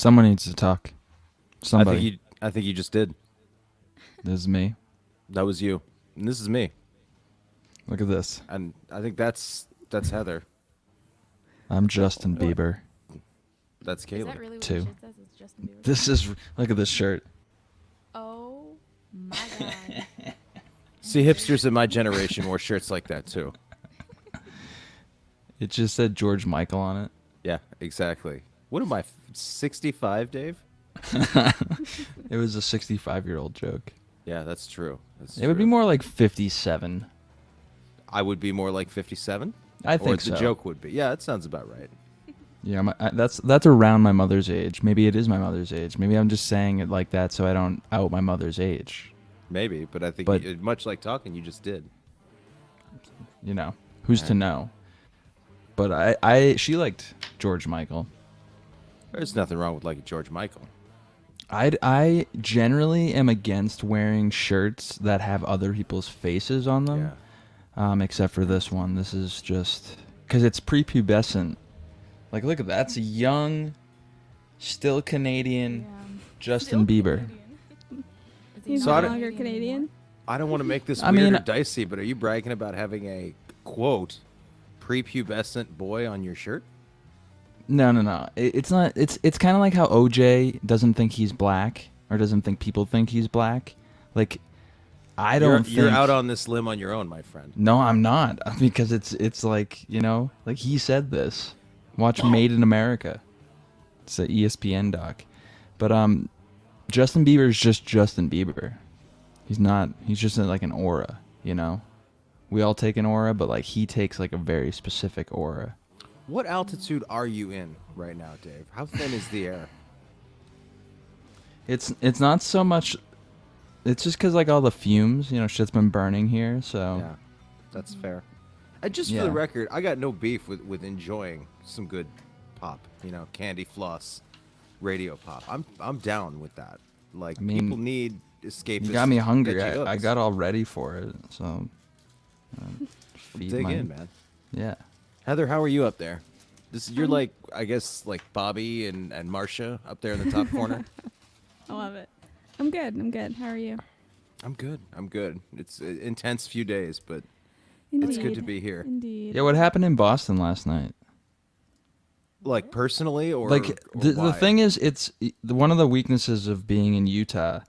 Someone needs to talk. Somebody. I think you just did. This is me. That was you. And this is me. Look at this. And I think that's Heather. I'm Justin What? Bieber. That's Is that Kaylee. really what Two. the shit says? It's Justin Bieber. This is. Look at this shirt. Oh my god. See, hipsters in my generation wore shirts like that too. It just said George Michael on it. Yeah, exactly. What am I, 65, Dave? It was a 65-year-old joke. Yeah, that's true. That's It would be true. more like 57. I would be more like 57. I Or think the so. joke would be. Yeah, that sounds about right. Yeah, that's around my mother's age. Maybe it is my mother's age. Maybe I'm just saying it like that so I don't out my mother's age. Maybe, but I think But- much like talking, you just did. You know, who's to Right. know? But she liked George Michael. There's nothing wrong with liking George Michael. I generally am against wearing shirts that have other people's faces on them. Yeah. Except for this one. This is just because it's prepubescent. Like, look at that. That's a young, still Canadian Justin Bieber. Is He's So I no don't- longer Canadian. I don't want to make this I weird mean- or dicey, but are you bragging about having a, quote, prepubescent boy on your shirt? No. It's not. It's kind of like how OJ doesn't think he's black or doesn't think people think he's black. Like, I don't think You're out on this limb on your own, my friend. No, I'm not because it's like like he said this. Watch Made in America. It's a ESPN doc, but Justin Bieber is just Justin Bieber. He's not. He's just like an aura. We all take an aura, but like he takes like a very specific aura. What altitude are you in right now, Dave? How thin is the air? It's not so much. It's just because like all the fumes, shit's been burning here. So Yeah, that's fair. And just for Yeah. the record, I got no beef with enjoying some good pop. Candy floss, radio pop. I'm down with that. Like, I mean, people need escapist. you got me hungry. edgy I hooks. got all ready for it. So feed Dig my- in, man. Yeah. Heather, how are you up there? You're like, I guess, like Bobby and Marcia up there in the top corner. I love it. I'm good. How are you? I'm good. It's an intense few days, but Indeed. it's good to be here. Indeed. Yeah. What happened in Boston last night? Like, personally, or Like the why? thing is, one of the weaknesses of being in Utah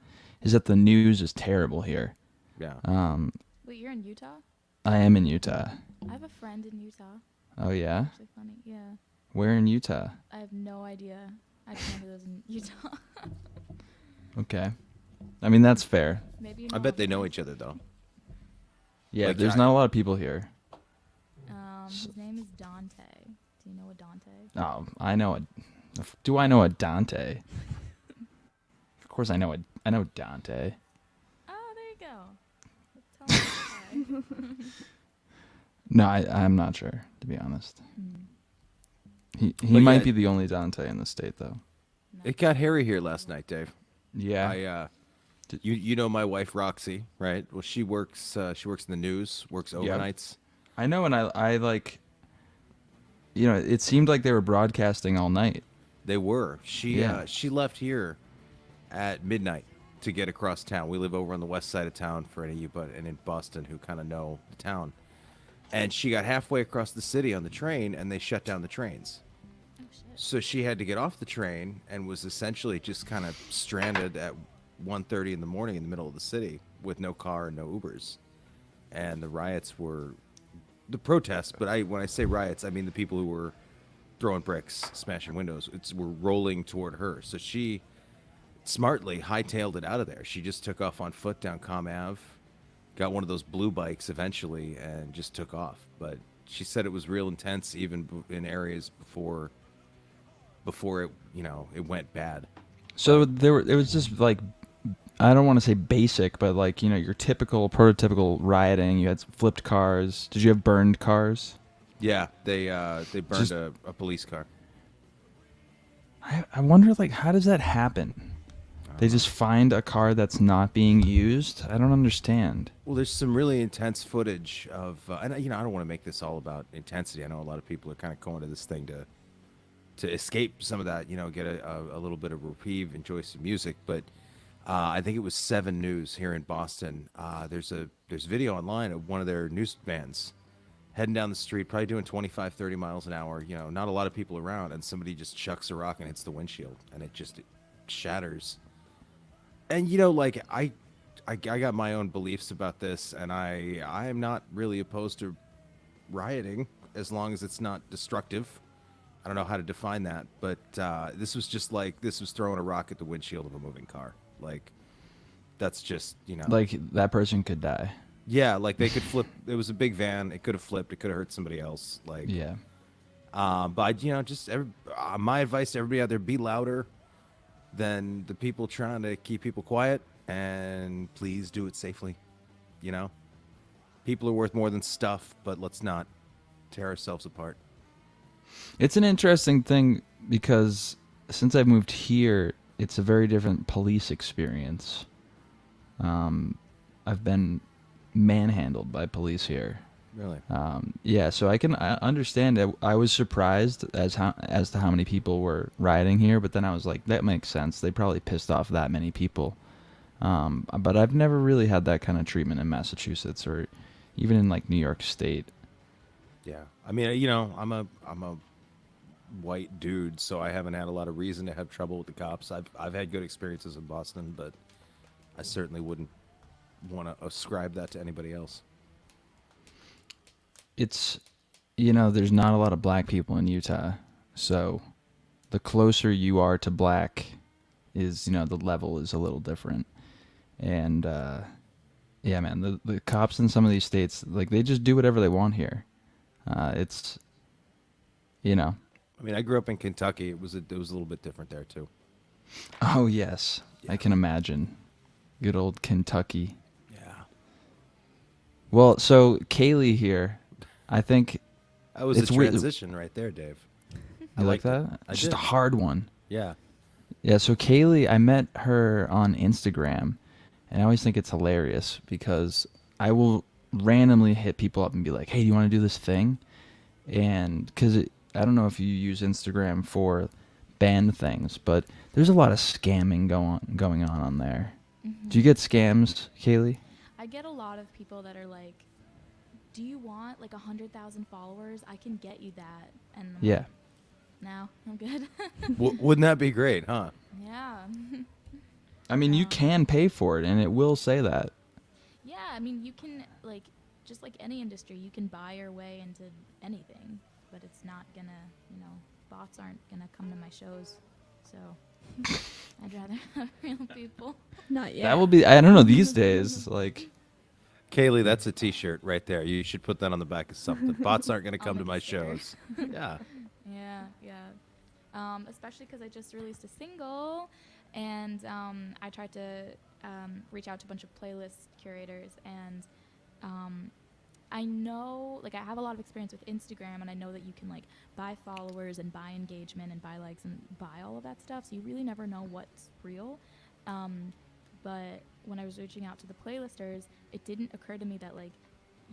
is that the news is terrible here. Yeah. Wait, you're in Utah? I am in Utah. I have a friend in Utah. Oh yeah, Actually funny. Yeah. where in Utah? I have no idea. I just know he lives in Utah. Okay, I mean that's fair. Maybe you I bet they him. know each other though. Yeah, Like, there's not a lot of people here. His name is Dante. Do you know a Dante? Oh, I know a. Do I know a Dante? Of course I know Dante. Oh, there you go. Tell me why. No, I'm not sure, to be honest. He But might yeah. be the only Dante in the state though. It got hairy here last night, Dave. Yeah. You know my wife Roxy, right? Well, she works in the news, works overnights. I know, and I like. It seemed like they were broadcasting all night. They were. Yeah. She left here at midnight to get across town. We live over on the west side of town for any of you but and in Boston who kind of know the town. And she got halfway across the city on the train and they shut down the trains. Oh shit. So she had to get off the train and was essentially just kind of stranded at 1:30 in the morning in the middle of the city with no car and no Ubers. And the riots were the protests, but when I say riots, I mean the people who were throwing bricks, smashing windows. Were rolling toward her. So she smartly hightailed it out of there. She just took off on foot down Com Ave, got one of those blue bikes eventually, and just took off. But she said it was real intense even in areas before it it went bad. So it was just like, I don't want to say basic, but like your typical prototypical rioting. You had flipped cars. Did you have burned cars? Yeah, they burned Just- a police car. I wonder like how does that happen? They just find a car that's not being used. I don't understand. Well, there's some really intense footage of, and I don't want to make this all about intensity. I know a lot of people are kind of going to this thing to to escape some of that, get a little bit of reprieve, enjoy some music. But I think it was 7 News here in Boston. There's video online of one of their news vans heading down the street, probably doing 25, 30 miles an hour. Not a lot of people around, and somebody just chucks a rock and hits the windshield, and it shatters. And like I got my own beliefs about this, and I am not really opposed to rioting as long as it's not destructive. I don't know how to define that, but this was just like this was throwing a rock at the windshield of a moving car. Like that's just Like that person could die. yeah, like they could flip. It was a big van. It could have flipped. It could have hurt somebody else. Like Yeah. but my advice to everybody out there: be louder than the people trying to keep people quiet, and please do it safely. People are worth more than stuff, but let's not tear ourselves apart. It's an interesting thing because since I've moved here, it's a very different police experience. I've been manhandled by police here. Really? Yeah, so I understand it. I was surprised as to how many people were rioting here, but then I was like, that makes sense. They probably pissed off that many people. But I've never really had that kind of treatment in Massachusetts or even in like New York State. Yeah. I mean, I'm a white dude, so I haven't had a lot of reason to have trouble with the cops. I've had good experiences in Boston, but I certainly wouldn't want to ascribe that to anybody else. It's, there's not a lot of black people in Utah, so the closer you are to black is, the level is a little different. And, yeah, man, the cops in some of these states, like, they just do whatever they want here. It's, I mean, I grew up in Kentucky. It was a little bit different there too. Oh, yes, Yeah. I can imagine. Good old Kentucky. Yeah. Well, so Kaylee here, I think That was It's a weird- transition right there, Dave. you like liked it. that? I Just did. a hard one. Yeah. Yeah, so Kaylee, I met her on Instagram, and I always think it's hilarious because I will randomly hit people up and be like, "Hey, do you want to do this thing?" And because I don't know if you use Instagram for band things, but there's a lot of scamming going on there. Do you get scams, Kaylee? I get a lot of people that are like, "Do you want like 100,000 followers? I can get you that." And I'm Yeah. like, no, I'm good. Wouldn't that be great, huh? Yeah. I mean, you can pay for it, and it will say that. Yeah, I mean, you can, like, just like any industry, you can buy your way into anything, but it's not gonna, bots aren't gonna come to my shows, so I'd rather have real people. Not yet. That will be, I don't know, these days, like, Kaylee, that's a T-shirt right there. You should put that on the back of something. Bots aren't going to I'll come to make my a sticker. shows. Yeah. Yeah. Especially because I just released a single, and I tried to reach out to a bunch of playlist curators, and I know, like, I have a lot of experience with Instagram, and I know that you can, like, buy followers and buy engagement and buy likes and buy all of that stuff, so you really never know what's real. But when I was reaching out to the playlisters, it didn't occur to me that, like,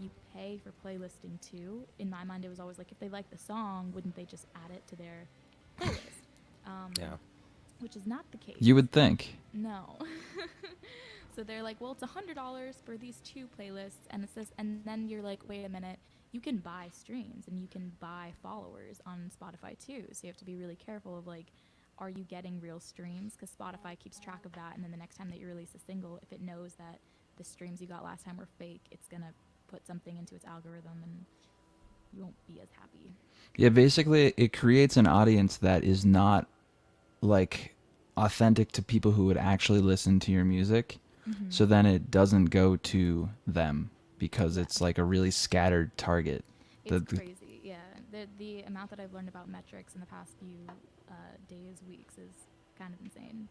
you pay for playlisting too. In my mind, it was always like, if they like the song, wouldn't they just add it to their playlist? Yeah. Which is not the case. you would think. No. So they're like, well, it's $100 for these 2 playlists, and it says, and then you're like, wait a minute, you can buy streams and you can buy followers on Spotify too. So you have to be really careful of, like, are you getting real streams? Because Spotify keeps track of that, and then the next time that you release a single, if it knows that the streams you got last time were fake, it's gonna put something into its algorithm, and you won't be as happy. Yeah, basically, it creates an audience that is not, like, authentic to people who would actually listen to your music. So then it doesn't go to them because it's like a really scattered target. It's crazy, yeah. The amount that I've learned about metrics in the past few days, weeks is kind of insane.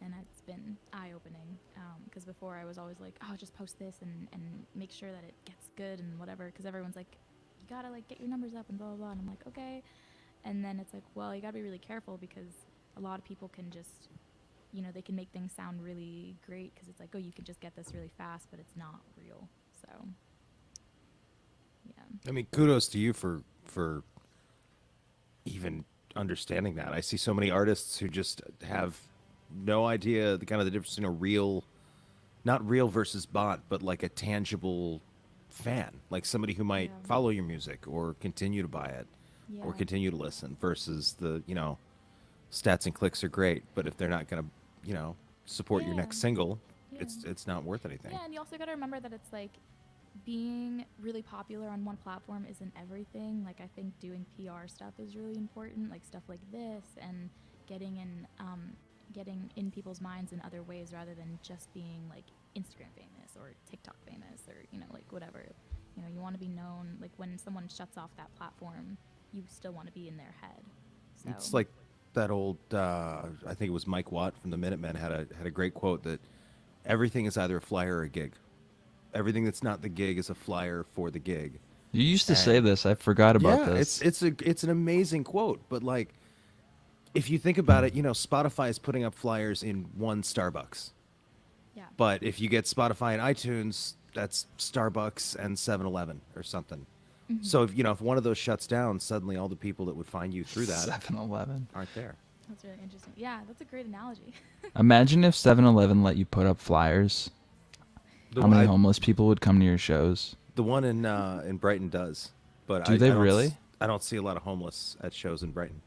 And it's been eye-opening. Because before I was always like, oh, just post this and make sure that it gets good and whatever. Because everyone's like, you gotta, like, get your numbers up and blah, blah, blah. And I'm like, okay. And then it's like, well, you gotta be really careful because a lot of people can just, they can make things sound really great because it's like, oh, you can just get this really fast, but it's not real. So, yeah. I mean, kudos to you for even understanding that. I see so many artists who just have no idea the kind of the difference in a real, not real versus bot, but like a tangible fan, like somebody who might Yeah. follow your music or continue to buy it Yeah. or continue to listen versus the, stats and clicks are great, but if they're not going to, support your Yeah. next single, Yeah. it's not worth anything. Yeah, and you also got to remember that it's like being really popular on one platform isn't everything. Like I think doing PR stuff is really important, like stuff like this, and getting in people's minds in other ways rather than just being like Instagram famous or TikTok famous or like whatever. You want to be known. Like when someone shuts off that platform, you still want to be in their head. So It's like that old, I think it was Mike Watt from the Minutemen had a great quote that everything is either a flyer or a gig. Everything that's not the gig is a flyer for the gig. You used to say And- this. I forgot about yeah, this. it's an amazing quote, but like if you think about it, Spotify is putting up flyers in one Starbucks. yeah. But if you get Spotify and iTunes, that's Starbucks and 7-Eleven or something. Mm-hmm. So if one of those shuts down, suddenly all the people that would find you through that 7-Eleven. aren't there. That's really interesting. Yeah, that's a great analogy. Imagine if 7-Eleven let you put up flyers. How many I- homeless people would come to your shows? The one in Brighton does, but Do they I don't really? I don't see a lot of homeless at shows in Brighton.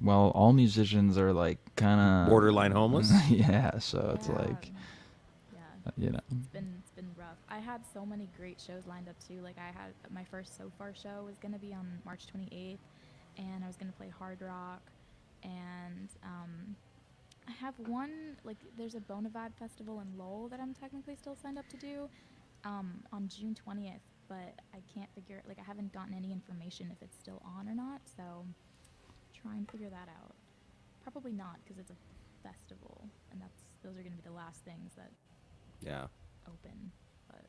Well, all musicians are like kind of Borderline homeless? yeah, so it's Yeah. like, Yeah. It's been rough. I had so many great shows lined up too. Like I had my first So Far show was gonna be on March 28th, and I was gonna play Hard Rock, and I have one like there's a Bonavide festival in Lowell that I'm technically still signed up to do on June 20th, but I can't figure like I haven't gotten any information if it's still on or not. So try and figure that out. Probably not because it's a festival, and those are gonna be the last things that Yeah. open. But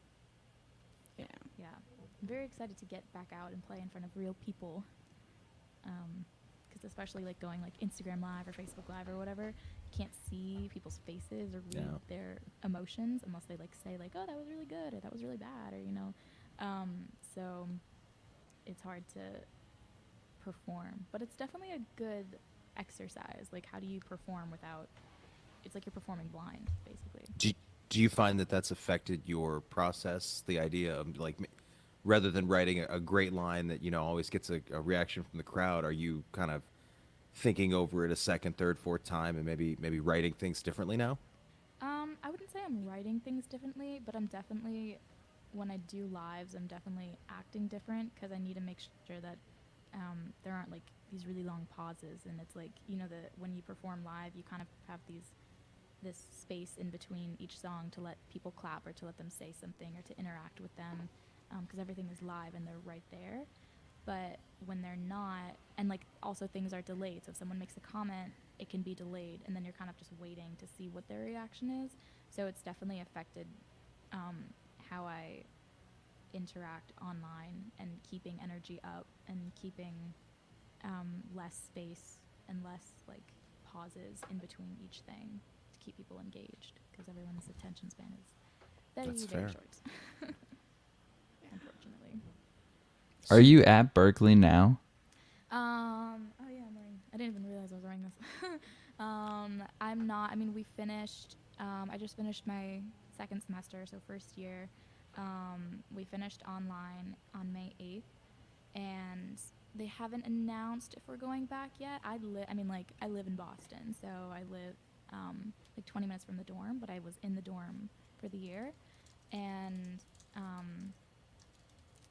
Yeah. yeah, I'm very excited to get back out and play in front of real people. Because especially like going like Instagram Live or Facebook Live or whatever, you can't see people's faces or read Yeah. their emotions unless they like say like, oh, that was really good or that was really bad or So it's hard to perform, but it's definitely a good exercise. Like, how do you perform without? It's like you're performing blind, basically. Do you find that that's affected your process? The idea of like, rather than writing a great line that always gets a reaction from the crowd, are you kind of thinking over it a second, third, fourth time, and maybe writing things differently now? I wouldn't say I'm writing things differently, but I'm definitely, when I do lives, I'm definitely acting different because I need to make sure that there aren't like these really long pauses, and it's like that when you perform live, you kind of have this space in between each song to let people clap or to let them say something or to interact with them because everything is live and they're right there. But when they're not, and like also things are delayed, so if someone makes a comment, it can be delayed, and then you're kind of just waiting to see what their reaction is. So it's definitely affected how I interact online and keeping energy up and keeping less space and less like pauses in between each thing to keep people engaged because everyone's attention span is very, That's very fair. short. Unfortunately. Are you at Berkeley now? Oh yeah, I'm wearing. I didn't even realize I was wearing this. I'm not. I mean, we finished. I just finished my second semester, so first year. We finished online on May 8th, and they haven't announced if we're going back yet. I live in Boston, so I live like 20 minutes from the dorm, but I was in the dorm for the year, and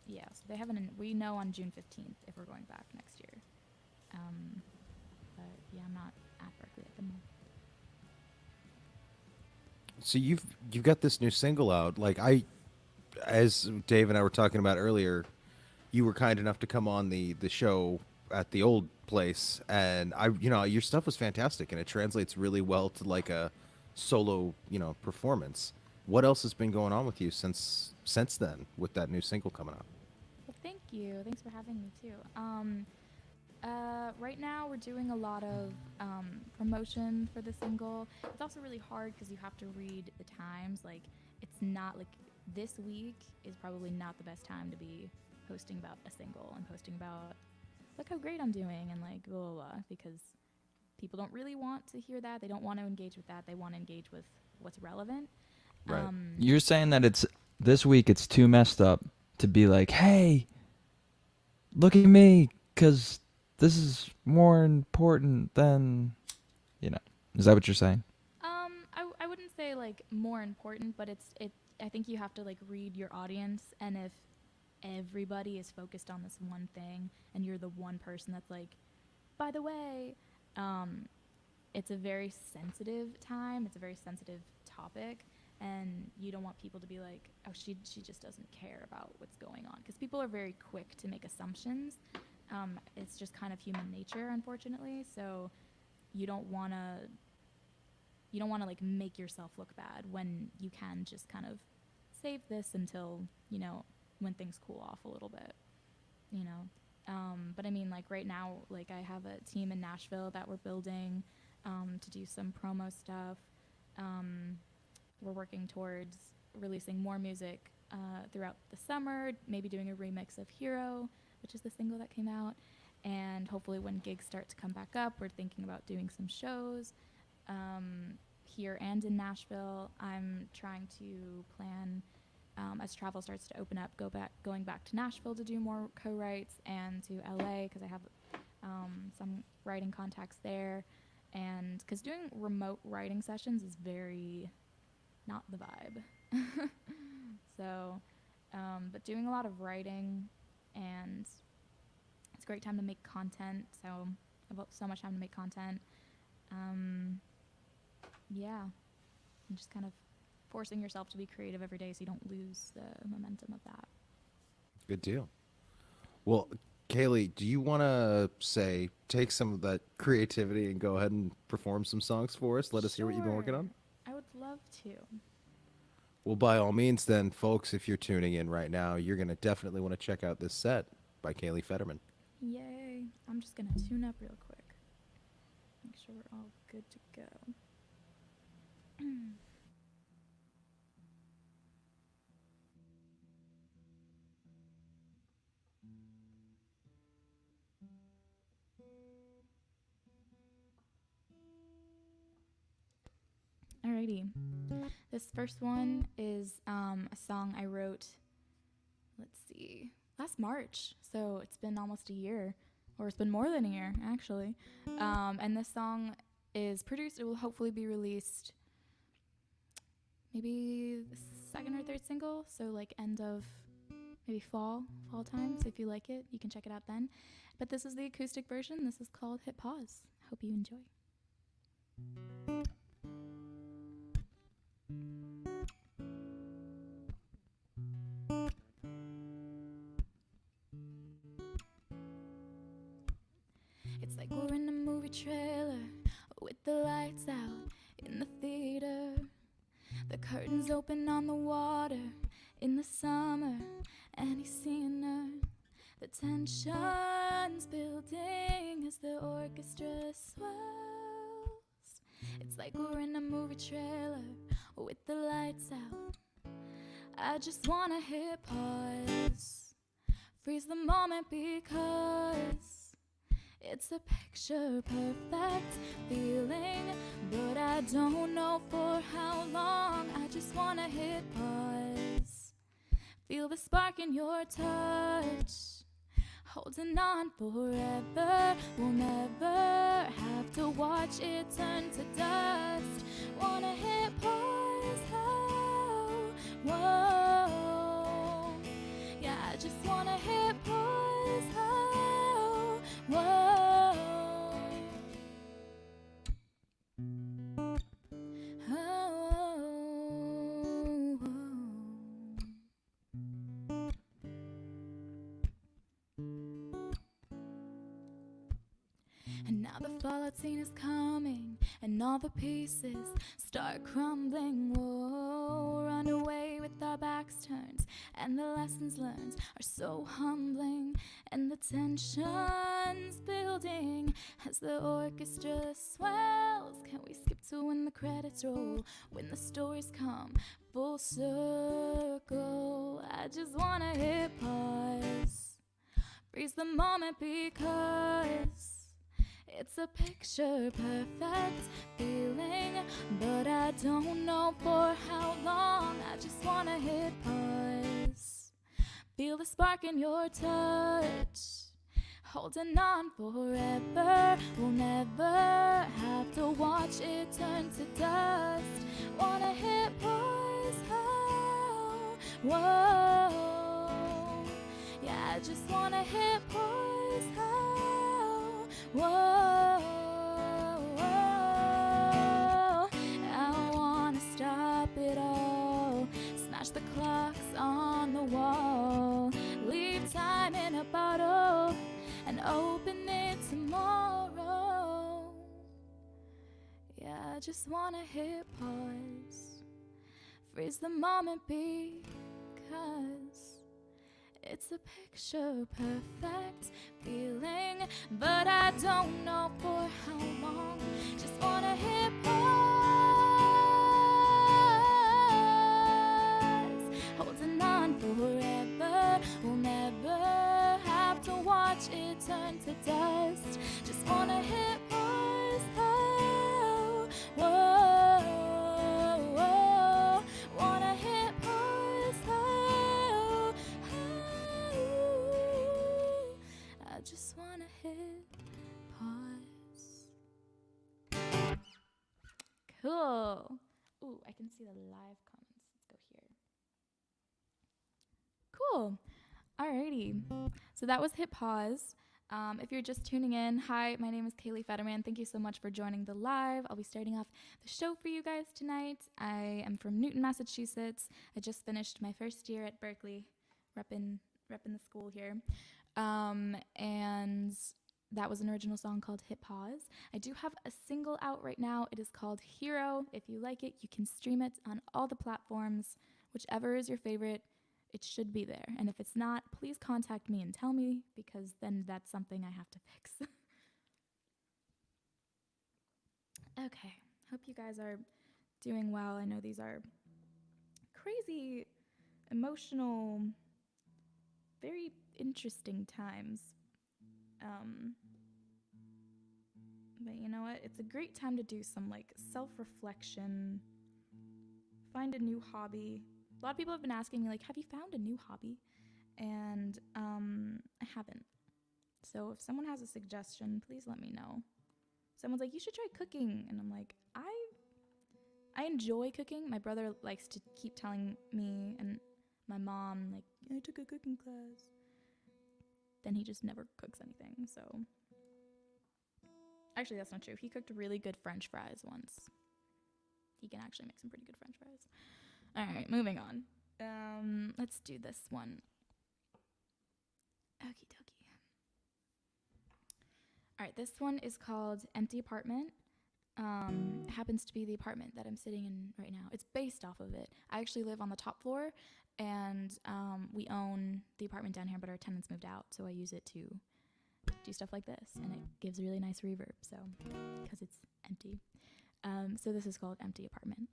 yeah, so they haven't. We know on June 15th if we're going back next year. But yeah, I'm not at Berkeley at the moment. So you've got this new single out. Like as Dave and I were talking about earlier, you were kind enough to come on the show at the old place, and your stuff was fantastic, and it translates really well to like a solo performance. What else has been going on with you since then with that new single coming out? Well, thank you. Thanks for having me too. Right now we're doing a lot of promotion for the single. It's also really hard because you have to read the times. Like, it's not like this week is probably not the best time to be posting about a single and posting about look how great I'm doing, and like blah blah blah, because people don't really want to hear that. They don't want to engage with that. They want to engage with what's relevant. Right. You're saying that it's this week it's too messed up to be like, hey, look at me, because this is more important than, you know. Is that what you're saying? I wouldn't say like more important, but I think you have to like read your audience, and if everybody is focused on this one thing and you're the one person that's like, by the way, it's a very sensitive time, it's a very sensitive topic, and you don't want people to be like, oh, she just doesn't care about what's going on, because people are very quick to make assumptions. It's just kind of human nature, unfortunately. So you don't want to like make yourself look bad when you can just kind of save this until, you know, when things cool off a little bit, you know. But I mean, like right now, like I have a team in Nashville that we're building to do some promo stuff. We're working towards releasing more music throughout the summer, maybe doing a remix of Hero, which is the single that came out. And hopefully when gigs start to come back up, we're thinking about doing some shows here and in Nashville. I'm trying to plan, as travel starts to open up, going back to Nashville to do more co-writes, and to LA because I have some writing contacts there. And because doing remote writing sessions is very not the vibe. So, but doing a lot of writing, and it's a great time to make content. So I've got so much time to make content. Yeah, and just kind of forcing yourself to be creative every day so you don't lose the momentum of that. Good deal. Well, Kaylee, do you want to take some of that creativity and go ahead and perform some songs for us? Let us hear what you've been working on. I would love to. Well, by all means, then, folks, if you're tuning in right now, you're going to definitely want to check out this set by Kaylee Federmann. Yay. I'm just going to tune up real quick. Make sure we're all good to go. Alrighty. This first one is a song I wrote, let's see, last March. So it's been almost a year, or it's been more than a year, actually. And this song is produced. It will hopefully be released maybe the second or third single, so like end of maybe fall time. So if you like it, you can check it out then. But this is the acoustic version. This is called Hit Pause. Hope you enjoy. It's like we're in a movie trailer with the lights out in the theater. The curtains open on the water in the summer, and he's seeing her. The tension's building as the orchestra swells. It's like we're in a movie trailer with the lights out. I just wanna hit pause, freeze the moment, because it's a picture perfect feeling, but I don't know for how long. I just wanna hit pause, feel the spark in your touch, holding on forever. We'll never have to watch it turn to dust. Wanna hit pause, oh, whoa. Yeah, I just wanna hit pause, oh, whoa. Oh, whoa. And now the fallout scene is coming, and all the pieces start crumbling. Whoa, run away with our backs turned, and the lessons learned are so humbling. And the tension's building as the orchestra swells. Can we skip to when the credits roll, when the stories come full circle? I just wanna hit pause, freeze the moment because it's a picture perfect feeling, but I don't know for how long. I just wanna hit pause, feel the spark in your touch, holding on forever. We'll never have to watch it turn to dust. Wanna hit pause, oh, whoa. Yeah, I just wanna hit pause, oh, whoa. I wanna stop it all, smash the clocks on the wall, leave time in a bottle and open it tomorrow. Yeah, I just wanna hit pause, freeze the moment because it's a picture perfect feeling, but I don't know for how long. Just wanna hit pause, holding on forever. We'll never have to watch it turn to dust. Just wanna hit pause, oh, whoa, whoa. Wanna hit pause, oh, oh. I just wanna hit pause. Cool. Ooh, I can see the live comments. Let's go here. Cool. Alrighty. So that was Hit Pause. If you're just tuning in, hi, my name is Kaylee Federmann. Thank you so much for joining the live. I'll be starting off the show for you guys tonight. I am from Newton, Massachusetts. I just finished my first year at Berkeley, repping the school here. And that was an original song called Hit Pause. I do have a single out right now. It is called Hero. If you like it, you can stream it on all the platforms. Whichever is your favorite, it should be there. And if it's not, please contact me and tell me, because then that's something I have to fix. Okay, hope you guys are doing well. I know these are crazy, emotional, very interesting times. But you know what? It's a great time to do some like self-reflection, find a new hobby. A lot of people have been asking me, like, have you found a new hobby? And I haven't. So if someone has a suggestion, please let me know. Someone's like, you should try cooking. And I'm like, I enjoy cooking. My brother likes to keep telling me and my mom, like, I took a cooking class. Then he just never cooks anything, so. Actually, that's not true. He cooked really good French fries once. He can actually make some pretty good French fries. All right, moving on. Let's do this one. Okie dokie. All right, this one is called Empty Apartment. It happens to be the apartment that I'm sitting in right now. It's based off of it. I actually live on the top floor, and we own the apartment down here, but our tenants moved out, so I use it to do stuff like this, and it gives a really nice reverb, so, because it's empty. So this is called Empty Apartment.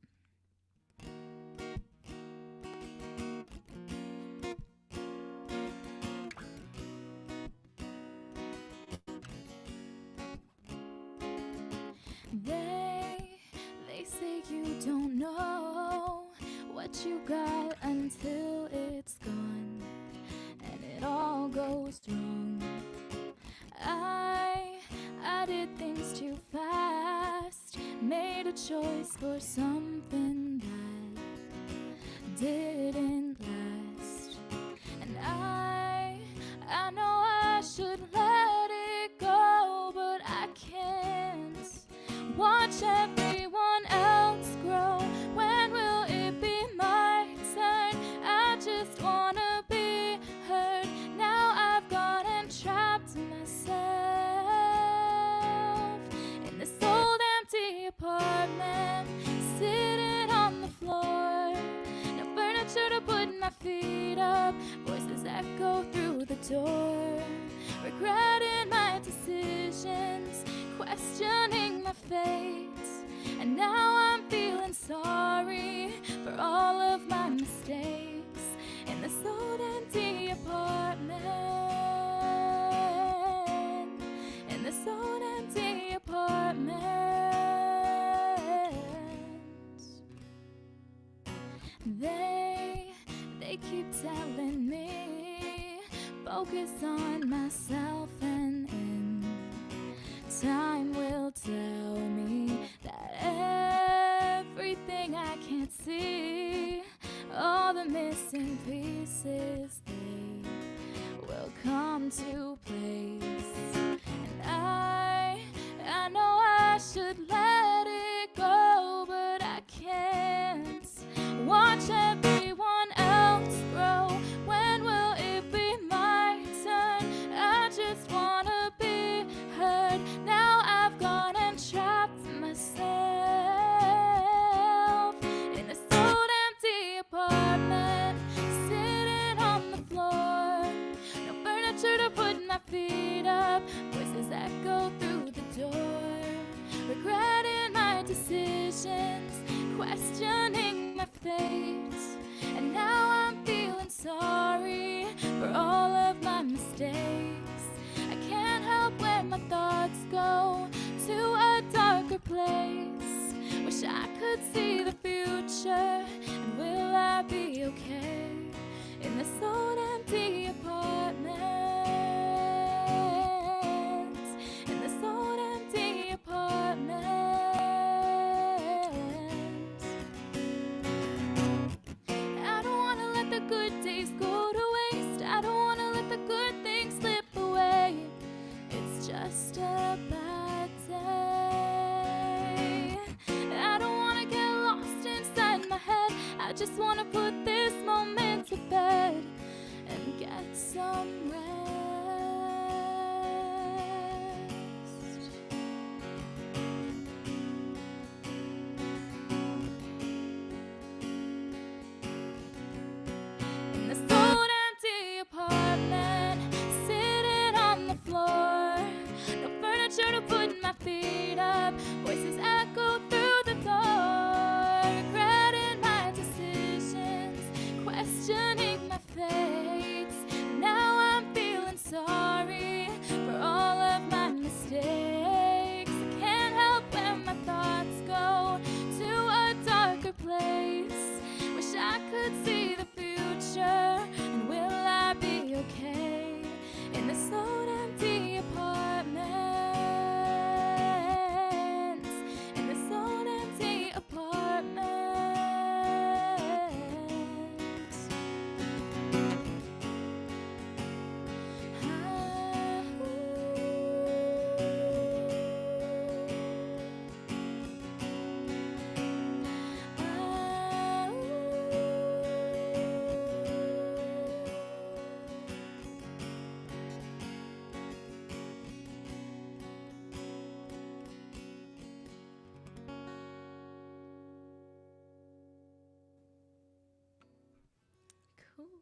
They say you don't know what you got until it's gone, and it all goes wrong. I did things too fast, made a choice for something that didn't last, and I know I should let it go, but I can't watch everyone else grow. When will it be my turn? I just wanna be heard. Now I've gotten trapped myself in this old empty apartment, sitting on the floor, no furniture to put my feet up, voices echo through the door, regretting my decisions, questioning my fate, and now I'm feeling sorry for all of my mistakes in this old empty apartment. focus on myself, and in time will tell me that everything I can't see, all the missing pieces, they will come to place. And I know I should let it go, but I can't watch everyone else grow. When will it be my turn? I just wanna be heard. Now I've gone and trapped myself in this old empty apartment, sitting on the floor. No furniture to put my feet up, voices that go through the door, regretting my decisions, questioning my fate. And now I'm feeling sorry for all of my mistakes. I can't help where my thoughts go to a darker place. Wish I could see the future, and will I be okay in this old empty apartment? In this old empty apartment. I don't wanna let the good days go to waste. I don't wanna let the good things slip away. It's just a bad day. I don't wanna get lost inside my head. I just wanna put this moment to bed and get some rest. In this old empty apartment, sitting on the floor, no furniture to put my feet up, voices echo through the door, regretting my decisions, questioning my fate. Now I'm feeling sorry for all of my mistakes. I can't help where my thoughts go to a darker place. Wish I could see the future, and will I be okay in this old empty apartment? In this old empty apartment.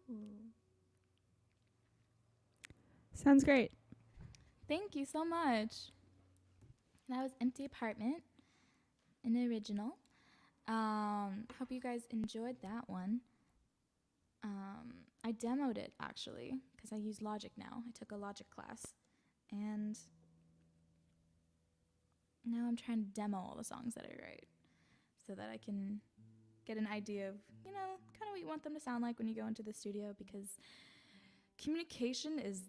Cool. Sounds great. Thank you so much. That was Empty Apartment, an original. Hope you guys enjoyed that one. I demoed it actually because I use Logic now. I took a Logic class, and now I'm trying to demo all the songs that I write so that I can get an idea of, kind of what you want them to sound like when you go into the studio, because communication is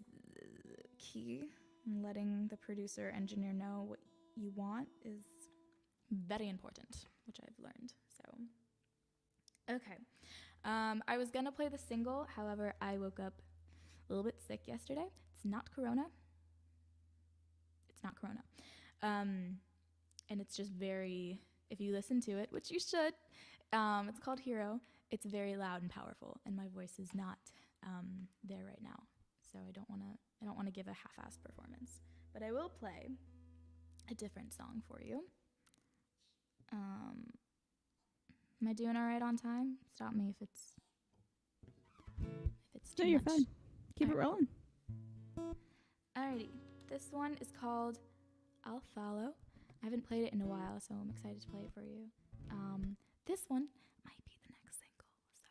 key, and letting the producer, engineer know what you want is very important, which I've learned. So, okay. I was gonna play the single, however, I woke up a little bit sick yesterday. It's not Corona. And it's just very, if you listen to it, which you should, it's called Hero. It's very loud and powerful, and my voice is not there right now. So I don't wanna give a half-assed performance. But I will play a different song for you. Am I doing all right on time? Stop me if it's too No, you're much. fine. Keep it rolling. Alrighty, this one is called I'll Follow. I haven't played it in a while, so I'm excited to play it for you. This one might be the next single, so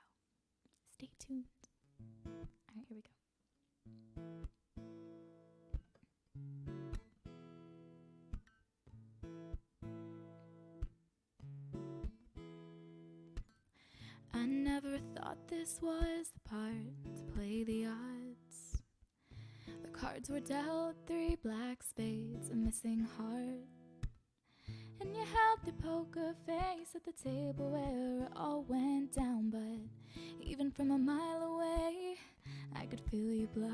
stay tuned. Alright, here we go. I never thought this was the part to play the odds. Cards were dealt, 3 black spades, a missing heart. And you held the poker face at the table where it all went down. But even from a mile away, I could feel you bluff.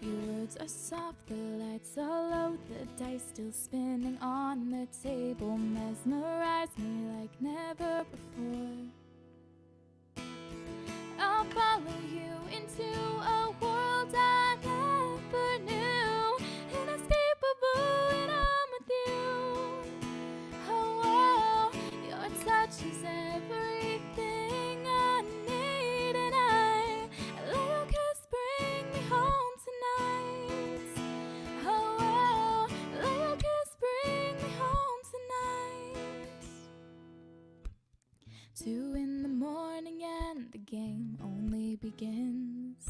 Your words are soft, the lights are low, the dice still spinning on the table mesmerize me like never before. I'll follow you into a world I never knew, inescapable when I'm with you. Oh, oh, your touch is everything I need, and I let your kiss bring me home tonight. Oh, oh, let your kiss bring me home tonight. 2 in the morning and the game only begins.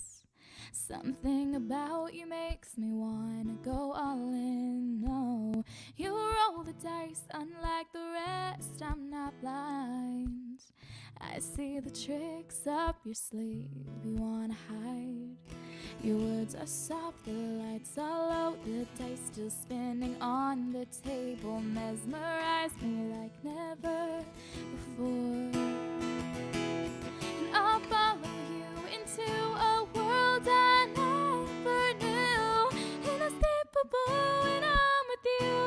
Something about you makes me wanna go all in. No, you roll the dice unlike the rest. I'm not blind. I see the tricks up your sleeve you wanna hide. Your words are soft, the lights are low, the dice still spinning on the table mesmerize me like never before. And I'll follow you into a world I never knew, inescapable when I'm with you.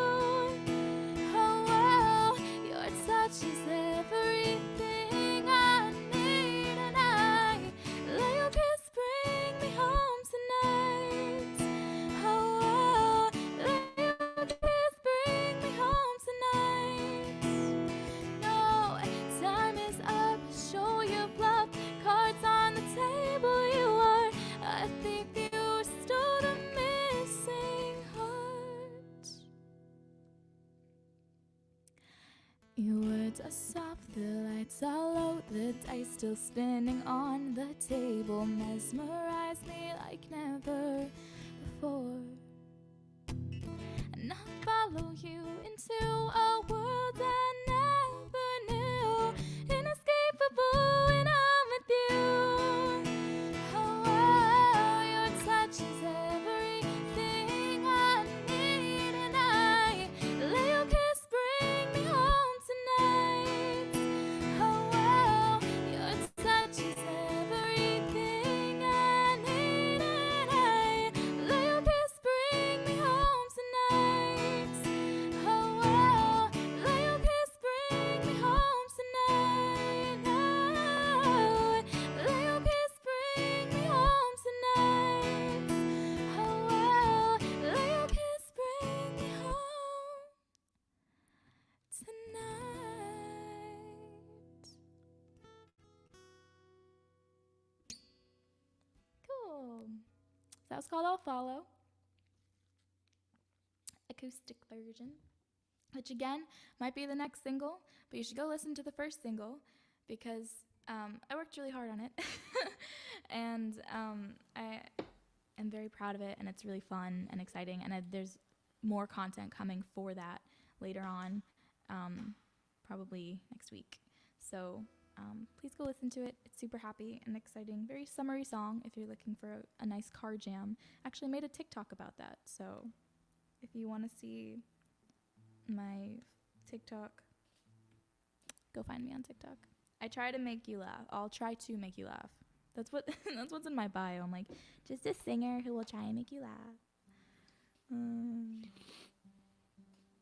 Oh, oh, your touch is everything I need, and I let your kiss bring me home tonight. Oh, oh, let your kiss bring me home tonight. No, time is up, show your bluff. Cards on the table, you are a thief, you stole a missing heart. Your words are soft, the lights are low, the dice still spinning on the table mesmerize me like never before. And I'll follow you into a world I never knew, inescapable when I'm with you. Oh, oh, your touch is everything I need, and I let your kiss bring me home tonight. Oh, oh, your touch is everything I need, and I let your kiss bring me home tonight. Oh, oh, let your kiss bring me home tonight. Oh, let your kiss bring me home tonight. Oh, oh, let your kiss bring me home tonight. Cool. So that was called I'll Follow. Acoustic version, which again might be the next single, but you should go listen to the first single because I worked really hard on it. And I am very proud of it, and it's really fun and exciting, and there's more content coming for that later on, probably next week. So please go listen to it. It's super happy and exciting, very summery song if you're looking for a nice car jam. Actually made a TikTok about that, so if you want to see my TikTok, go find me on TikTok. I try to make you laugh. I'll try to make you laugh. That's what's in my bio. I'm like, just a singer who will try and make you laugh.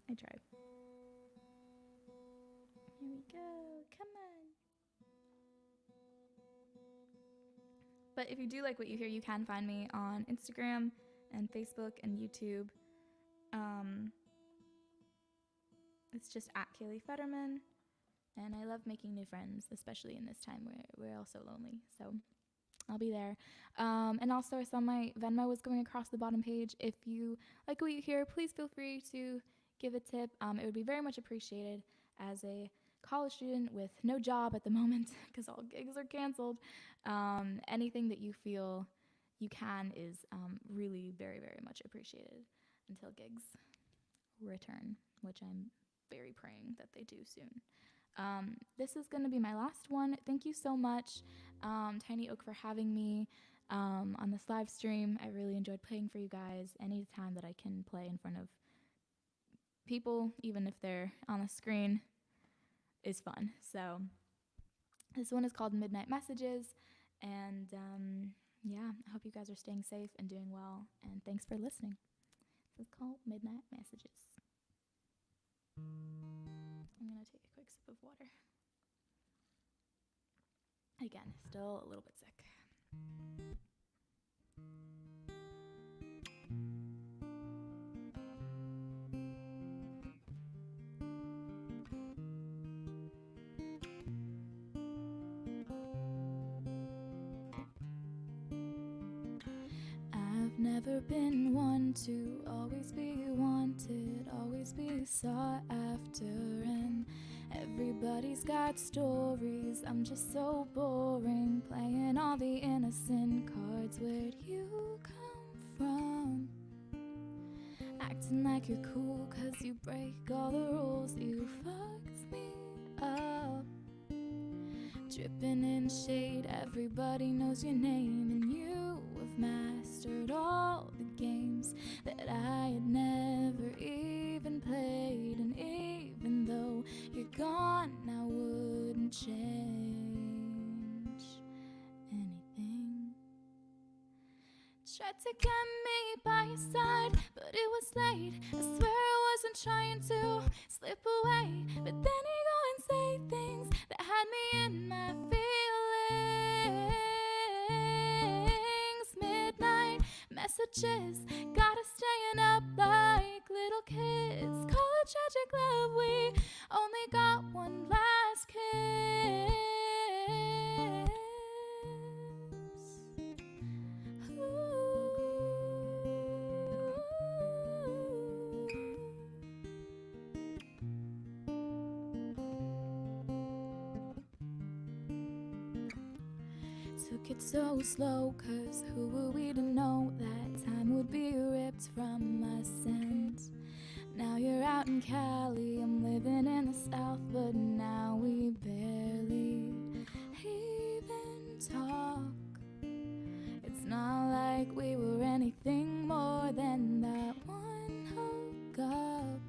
I try. Here we go. Come on. But if you do like what you hear, you can find me on Instagram and Facebook and YouTube. It's just at Kaylee Federmann, and I love making new friends, especially in this time where we're all so lonely. So I'll be there. And also, I saw my Venmo was going across the bottom page. If you like what you hear, please feel free to give a tip. It would be very much appreciated as a college student with no job at the moment because all gigs are canceled. Anything that you feel you can is really very, very much appreciated until gigs return, which I'm very praying that they do soon. This is going to be my last one. Thank you so much, Tiny Oak, for having me. on this live stream. I really enjoyed playing for you guys. Any time that I can play in front of people, even if they're on the screen, is fun. So this one is called Midnight Messages, and yeah, I hope you guys are staying safe and doing well, and thanks for listening. This is called Midnight Messages. I'm gonna take a quick sip of water. Again, still a little bit sick. I've never been one to always be wanted, always be sought after, and everybody's got stories. I'm just so boring, playing all the innocent cards. Where'd you come from? Acting like you're cool 'cause you break all the rules. You fucked me up, dripping in shade. Everybody knows your name, and you have mastered all the games that I had never even played. And even though you're gone, I wouldn't change anything. Tried to get me by your side, but it was late. I swear I wasn't trying to slip away, but then you go and say things that had me in my feelings. Midnight messages got us staying up like little kids. Call it tragic love, we only got one last kiss. Took it so slow, 'cause who were we to know that time would be ripped from us? And now you're out in Cali, I'm living in the South, but now we barely even talk. It's not like we were anything more than that one hookup.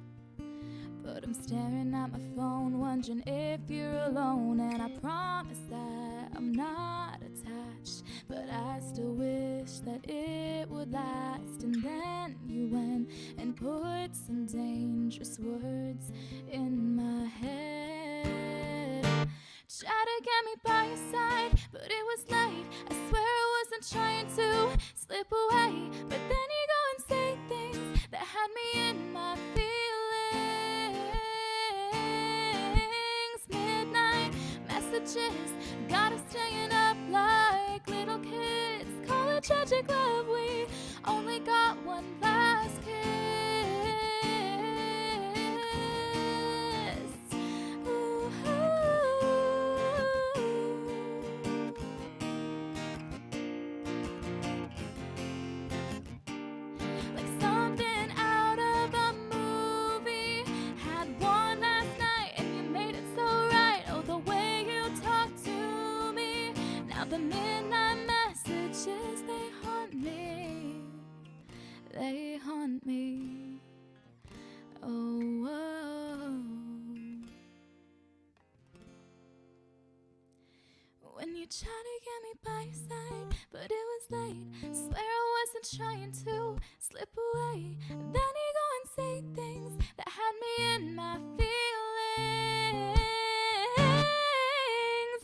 But I'm staring at my phone, wondering if you're alone. And I promise that I'm not attached, but I still wish that it would last. And then you went and put some dangerous words in my head. Try to get me by your side, but it was late. I swear I wasn't trying to slip away, but then you go and say things that had me in my feelings. Midnight messages got us staying up like little kids. Call it tragic love, we only got one last kiss. Ooh. Like something out of a movie. Had one last night and you made it so right. Oh, the way you talk to me. Now the midnight messages, they haunt me. They haunt me. Oh, whoa. When you try to get me by your side, but it was late. Swear I wasn't trying to slip away. Then you go and say things that had me in my feelings.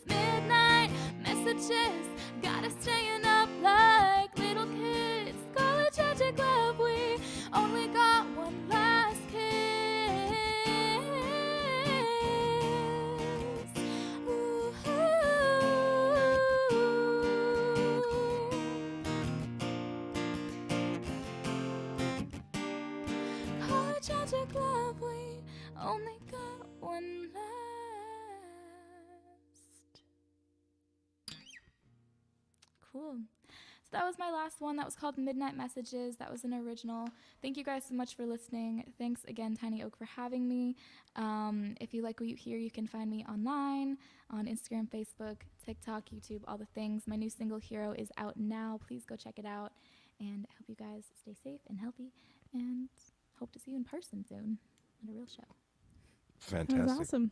Midnight messages got us staying up like little kids. Call it tragic love, we only got one last kiss. Ooh. Call it tragic love, we only got one last. Cool. So that was my last one. That was called Midnight Messages. That was an original. Thank you guys so much for listening. Thanks again, Tiny Oak, for having me. If you like what you hear, you can find me online on Instagram, Facebook, TikTok, YouTube, all the things. My new single, Hero, is out now. Please go check it out. And I hope you guys stay safe and healthy, and hope to see you in person soon at a real show. That Fantastic. was awesome.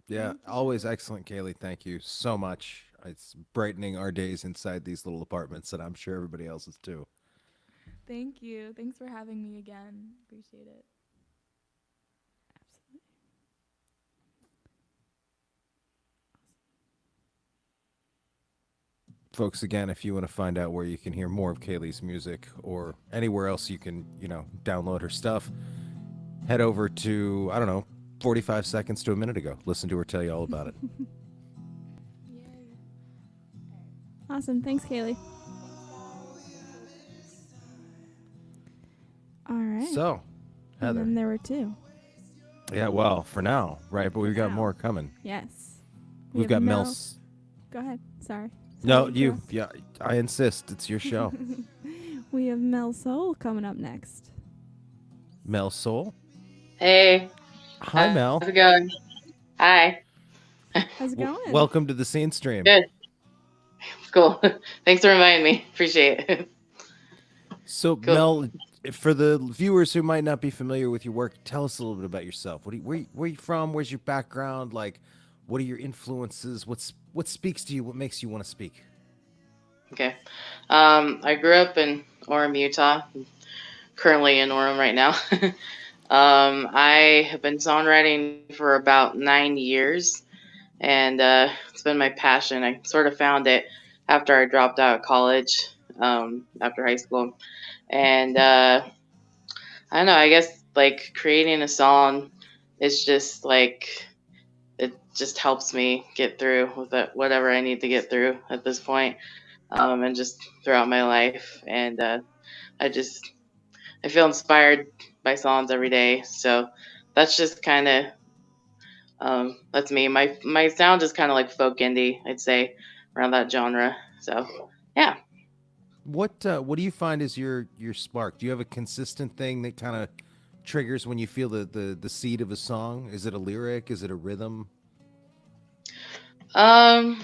Yeah, always excellent, Kaylee. Thank you so much. It's brightening our days inside these little apartments, and I'm sure everybody else's too. Thank you. Thanks for having me again. Appreciate it. Absolutely. Folks, again, if you want to find out where you can hear more of Kaylee's music or anywhere else you can, download her stuff, head over to, I don't know, 45 seconds to a minute ago. Listen to her tell you all about it. Yay. Awesome. Thanks, Kaylee. All right. So, and Heather. then there were two. Yeah, well, for now, right? But we've got now. more coming. Yes. We've have got Mel. Mel. Go ahead. Sorry. No, Sorry to you. interrupt. Yeah, I insist. It's your show. We have Mel Soul coming up next. Mel Soul. Hey, Hi, Mel. how's it going? Hi. How's it going? Welcome to the Scene Stream. Good. Cool. Thanks for reminding me. Appreciate it. So, Cool. Mel, for the viewers who might not be familiar with your work, tell us a little bit about yourself. Where are you from? Where's your background? Like, what are your influences? What speaks to you? What makes you want to speak? Okay. I grew up in Orem, Utah. Currently in Orem right now. I have been songwriting for about 9 years, and it's been my passion. I sort of found it after I dropped out of college, after high school, and I don't know. I guess like creating a song is just like it just helps me get through with it, whatever I need to get through at this point, and just throughout my life. And I just I feel inspired by songs every day. So that's just kind of that's me. My sound is kind of like folk indie, I'd say, around that genre. So yeah. What do you find is your spark? Do you have a consistent thing that kind of triggers when you feel the seed of a song? Is it a lyric? Is it a rhythm? I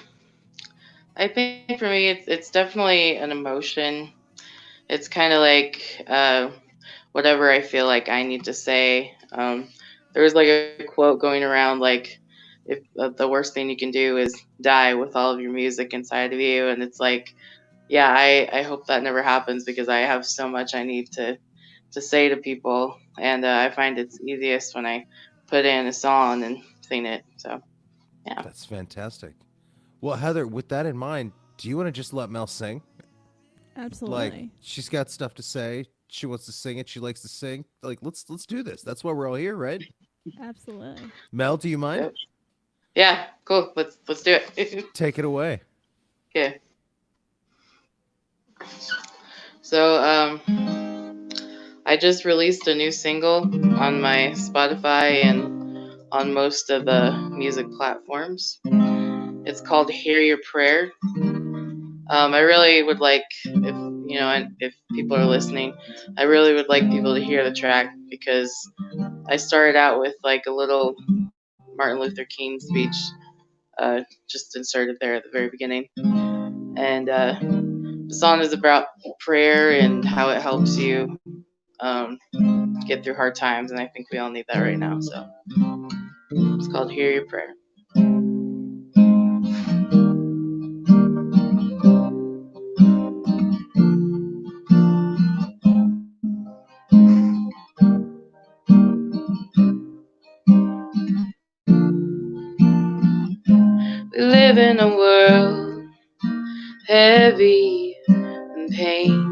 think for me it's definitely an emotion. It's kind of like whatever I feel like I need to say. There was like a quote going around like if the worst thing you can do is die with all of your music inside of you, and it's like yeah, I hope that never happens because I have so much I need to say to people, and I find it's easiest when I put in a song and sing it. So yeah. That's fantastic. Well, Heather, with that in mind, do you want to just let Mel sing? Absolutely. Like, she's got stuff to say. She wants to sing it. She likes to sing. Like, let's do this. That's why we're all here, right? Absolutely. Mel, do you mind? Yeah, cool. Let's do it. Take it away. Okay. So I just released a new single on my Spotify and on most of the music platforms. It's called Hear Your Prayer. I really would like, if people are listening, I really would like people to hear the track because I started out with like a little Martin Luther King speech, just inserted there at the very beginning. And the song is about prayer and how it helps you get through hard times, and I think we all need that right now. So it's called Hear Your Prayer. We live in a world heavy in pain.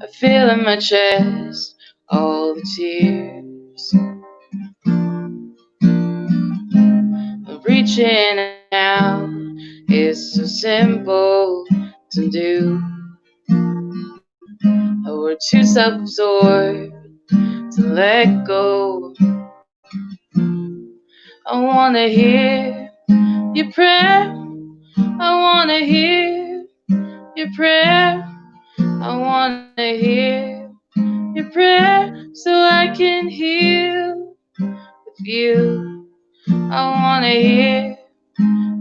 I feel in my chest all the tears. Reaching out is so simple to do. Oh, we're too self-absorbed to let go. I wanna hear your prayer. I wanna hear your prayer. I wanna hear your prayer so I can heal with you. I wanna hear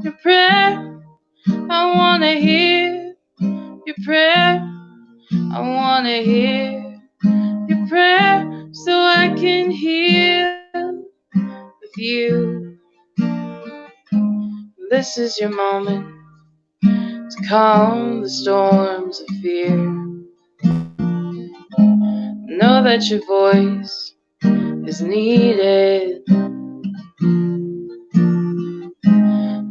your prayer. I wanna hear your prayer. I wanna hear your prayer so I can heal with you. This is your moment to calm the storms of fear. Know that your voice is needed,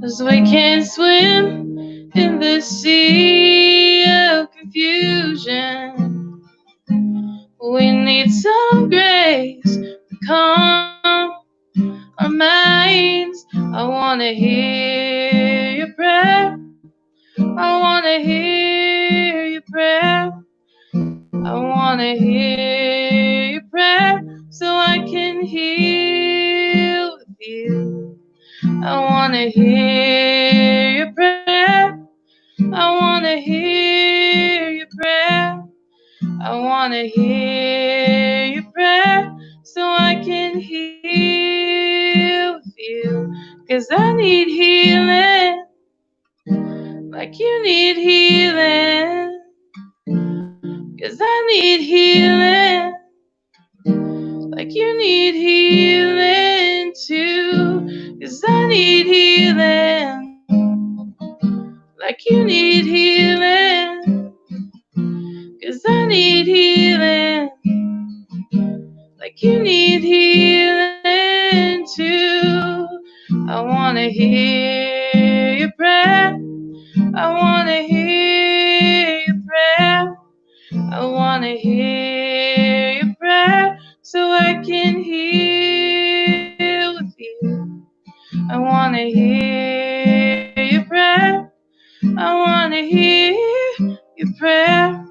'cause we can't swim in this sea of confusion. We need some grace to calm our minds. I wanna hear your prayer. I wanna hear your prayer. I wanna hear your prayer so I can heal with you. I wanna hear your prayer. I wanna hear your prayer. I wanna hear your prayer so I can heal with you. 'Cause I need healing like you need healing. 'Cause I need healing like you need healing too. 'Cause I need healing like you need healing. 'Cause I need healing like you need healing too. I wanna hear your prayer. I wanna hear your prayer. I wanna hear your prayer so I can heal with you. I wanna hear your prayer. I wanna hear your prayer.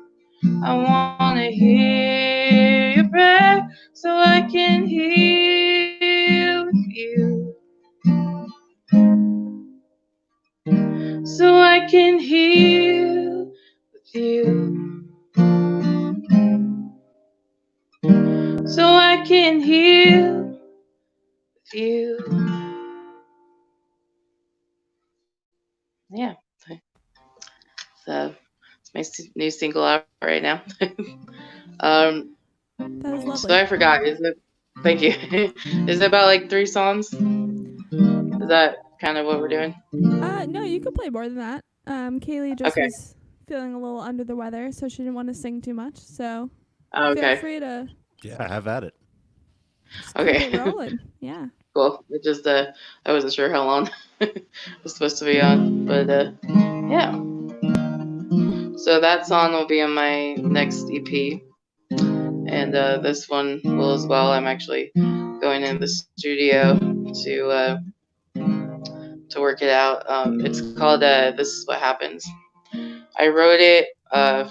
I wanna hear your prayer so I can heal with you. So I can heal with you. So I can heal with you. Yeah. So it's my new single out right now. um, That was so lovely. I forgot. Is it? Thank you. Is it about like 3 songs? Is that kind of what we're doing? No, you could play more than that. Kaylee just Okay. was feeling a little under the weather, so she didn't want to sing too much. So feel Okay. free to Yeah, have at it. just keep Okay. it rolling. Yeah. Cool. It just I wasn't sure how long it was supposed to be on, but yeah. So that song will be on my next EP, and this one will as well. I'm actually going in the studio to work it out. It's called "This Is What Happens." I wrote it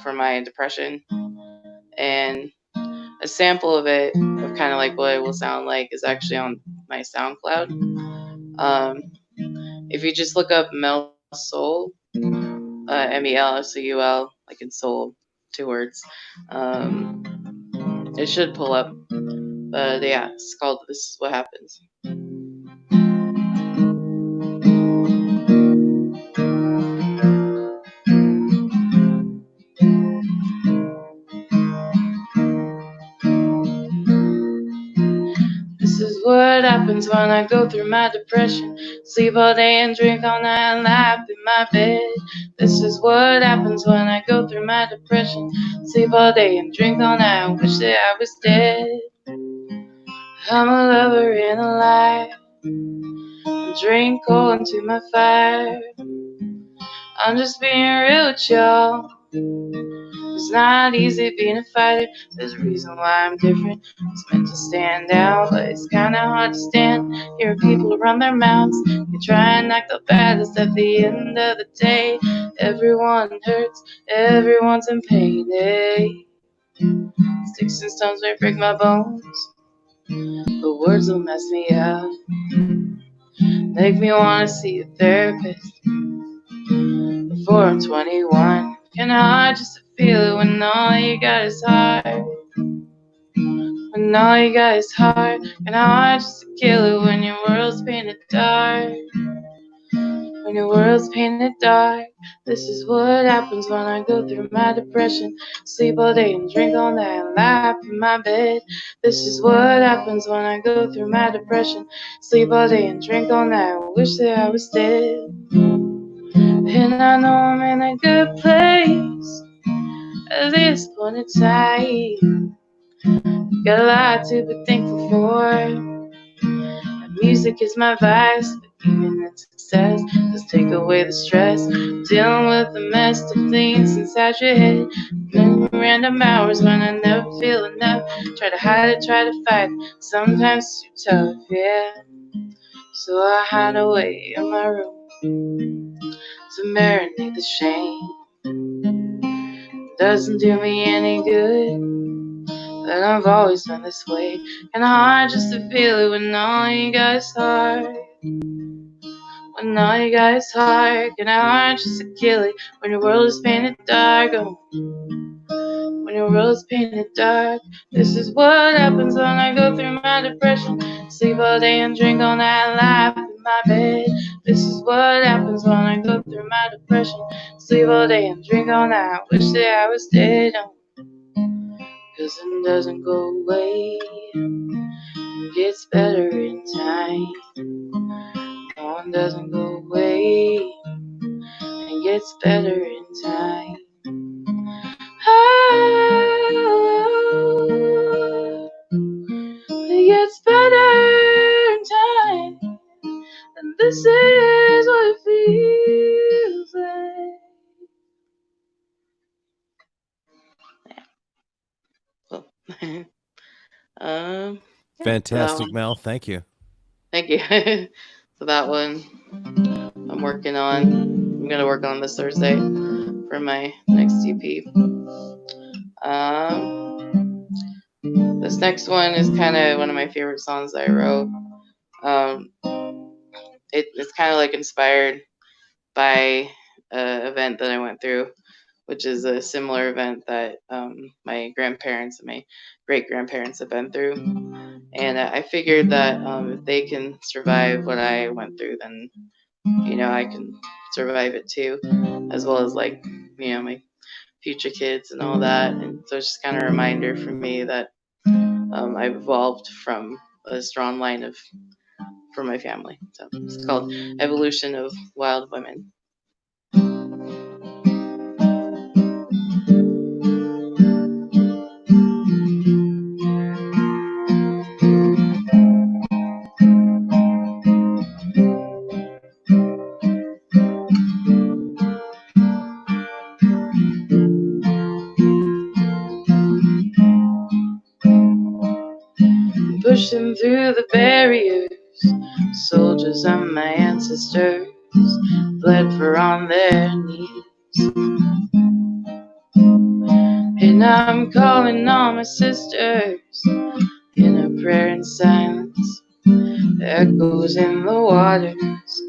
for my depression, and a sample of it, of kind of like what it will sound like, is actually on my SoundCloud. If you just look up Mel Soul, MELSOUL, like in soul, 2 words, it should pull up. But yeah, it's called "This Is What Happens." This is what happens when I go through my depression. Sleep all day and drink all night and laugh in my bed. This is what happens when I go through my depression. Sleep all day and drink all night and wish that I was dead. I'm a lover in a lie. Drink coal into my fire. I'm just being real with y'all. It's not easy being a fighter. There's a reason why I'm different. It's meant to stand out, but it's kinda hard to stand. Hearing people run their mouths. You try and act the baddest at the end of the day. Everyone hurts, everyone's in pain. Hey. Sticks and stones may break my bones, but words will mess me up. Make me wanna see a therapist before I'm 21. Kinda hard just to feel it when all you got is heart. When all you got is heart. Kinda hard just to kill it when your world's painted dark. When your world's painted dark. This is what happens when I go through my depression. Sleep all day and drink all night and lie up in my bed. This is what happens when I go through my depression. Sleep all day and drink all night. I wish that I was dead. And I know I'm in a good place at this point in time. Got a lot to be thankful for. And music is my vice, but even in success does take away the stress. Dealing with the mess of things inside your head. Many random hours when I never feel enough. Try to hide it, try to fight it. Sometimes it's too tough, yeah. So I hide away in my room to marinate the shame. Doesn't do me any good, but I've always been this way. Kinda hard just to feel it when all you got is heart. When all you got is heart. Kinda hard just to kill it when your world is painted dark. Oh, when your world is painted dark. This is what happens when I go through my depression. Sleep all day and drink all night, lie in my bed. This is what happens when I go through my depression. Sleep all day and drink all night. Wish that I was dead. Oh, 'cause it doesn't go away. It gets better in time. No, it doesn't go away. It gets better in time. Oh, it gets better in time. And this is what it feels like. Yeah. Cool. Fantastic, Mel. Thank you. Thank you. So that one I'm working on. I'm gonna work on this Thursday for my next EP. This next one is kind of one of my favorite songs that I wrote. It's kind of like inspired by an event that I went through, which is a similar event that my grandparents and my great grandparents have been through. And I figured that if they can survive what I went through, then I can survive it too, as well as like my future kids and all that. And so it's just kind of a reminder for me that I've evolved from a strong line of from my family. So it's called Evolution of Wild Women. Pushing through the barriers, soldiers and my ancestors bled for on their knees. And I'm calling all my sisters in a prayer in silence. Echoes in the waters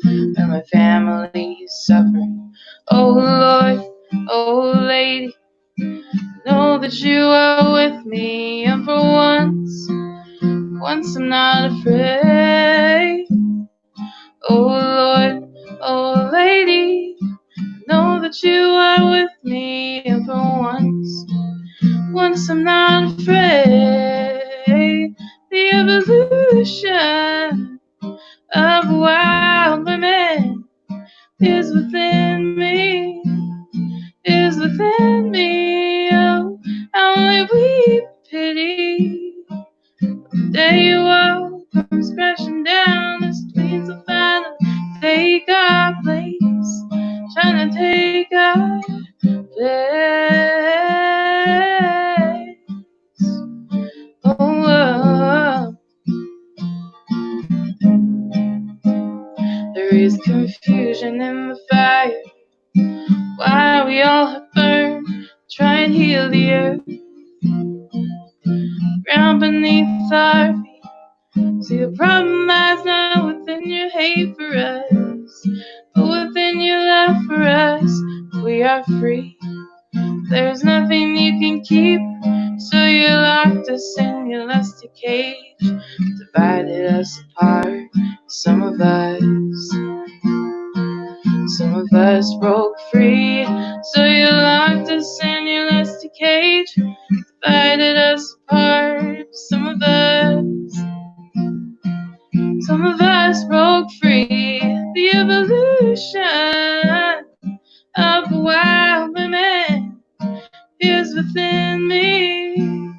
where my family is suffering. Oh Lord, oh Lady, know that you are with me, and for once I'm not afraid. Oh Lord, oh Lady, know that you are with me, and for once I'm not afraid. The evolution of wild women is within me, is within me. Oh, I only weep pity the day you all come crashing down the streets of finally take our place, trying to take our place. Oh, there is confusion in the fire. Why we all have burned, try and heal the earth. Ground beneath our feet. See, the problem lies not within your hate for us, but within your love for us. We are free. There's nothing you can keep, so you locked us in your elastic cage, divided us apart. Some of us broke free, so you locked us in your elastic cage, divided us apart. Some of us broke free. The evolution of wild women is within me,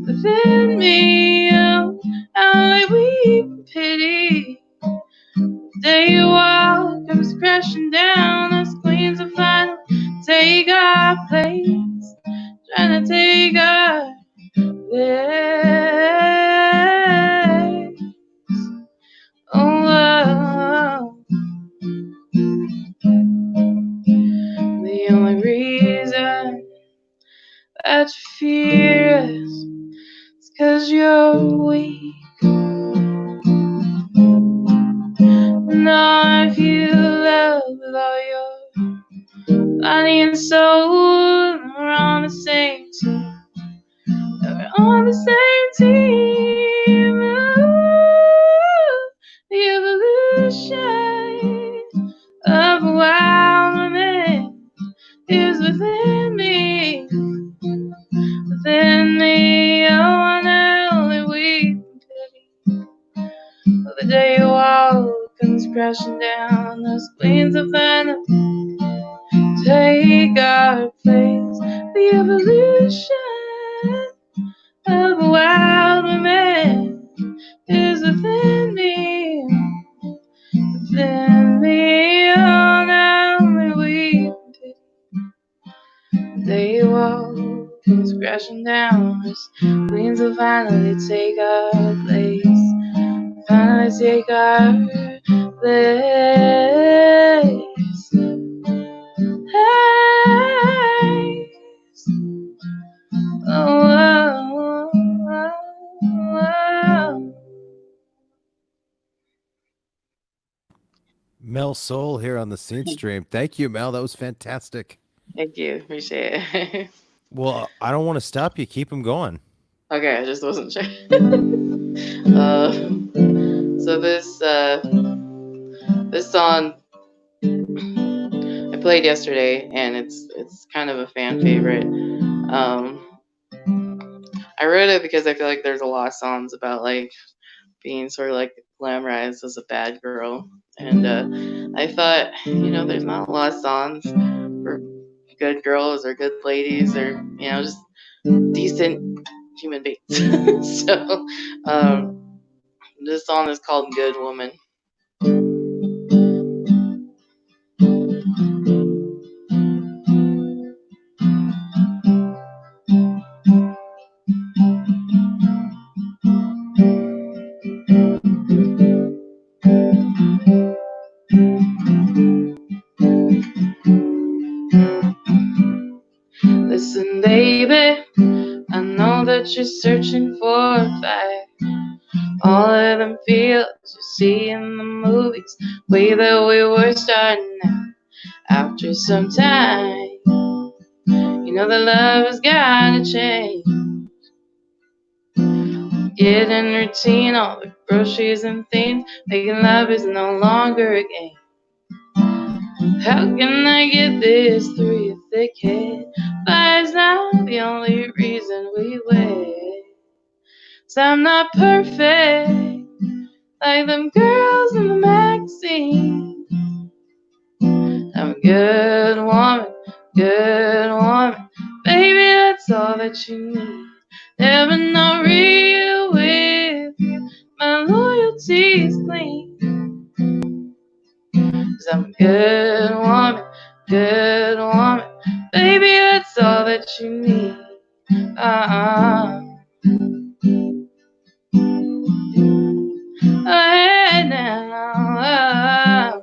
within me. Oh, I weep in pity. The day you walk comes crashing down, us queens will finally take our place, trying to take our place. Oh, the only reason that you fear us is 'cause you're weak. Now if you love with all your body and soul, we're on the same team. We're on the same team. Ooh, the evolution of a wild woman is within me, within me. Oh, I only weep in pity. But the day you walk comes crashing down, those queens will finally take our place. The evolution of a wild woman is within me, within me. Oh, now only weep in pity. The day you walk comes crashing down, as queens will finally take our place, finally take our place. Oh, oh, oh, oh. Mel Soul here on the Scene Stream. Thank you, Mel. That was fantastic. Thank you, appreciate it. Well, I don't want to stop you. Keep them going. Okay, I just wasn't sure. So this song I played yesterday, and it's kind of a fan favorite. I wrote it because I feel like there's a lot of songs about like being sort of like glamorized as a bad girl, and I thought, there's not a lot of songs for good girls or good ladies or just decent human beings. So this song is called "Good Woman." Listen, baby, I know that you're searching for a fight. All of them feels you see in the movies, way that we were starting out. After some time, you know that love has gotta change. Getting routine, all the groceries and things, making love is no longer a game. How can I get this through your thick head? Fire's not the only reason we wait. 'Cause I'm not perfect like them girls in the magazine. I'm a good woman, baby, that's all that you need. Never not real with you, my loyalty's clean. 'Cause I'm a good woman, baby, that's all that you need. Hey now,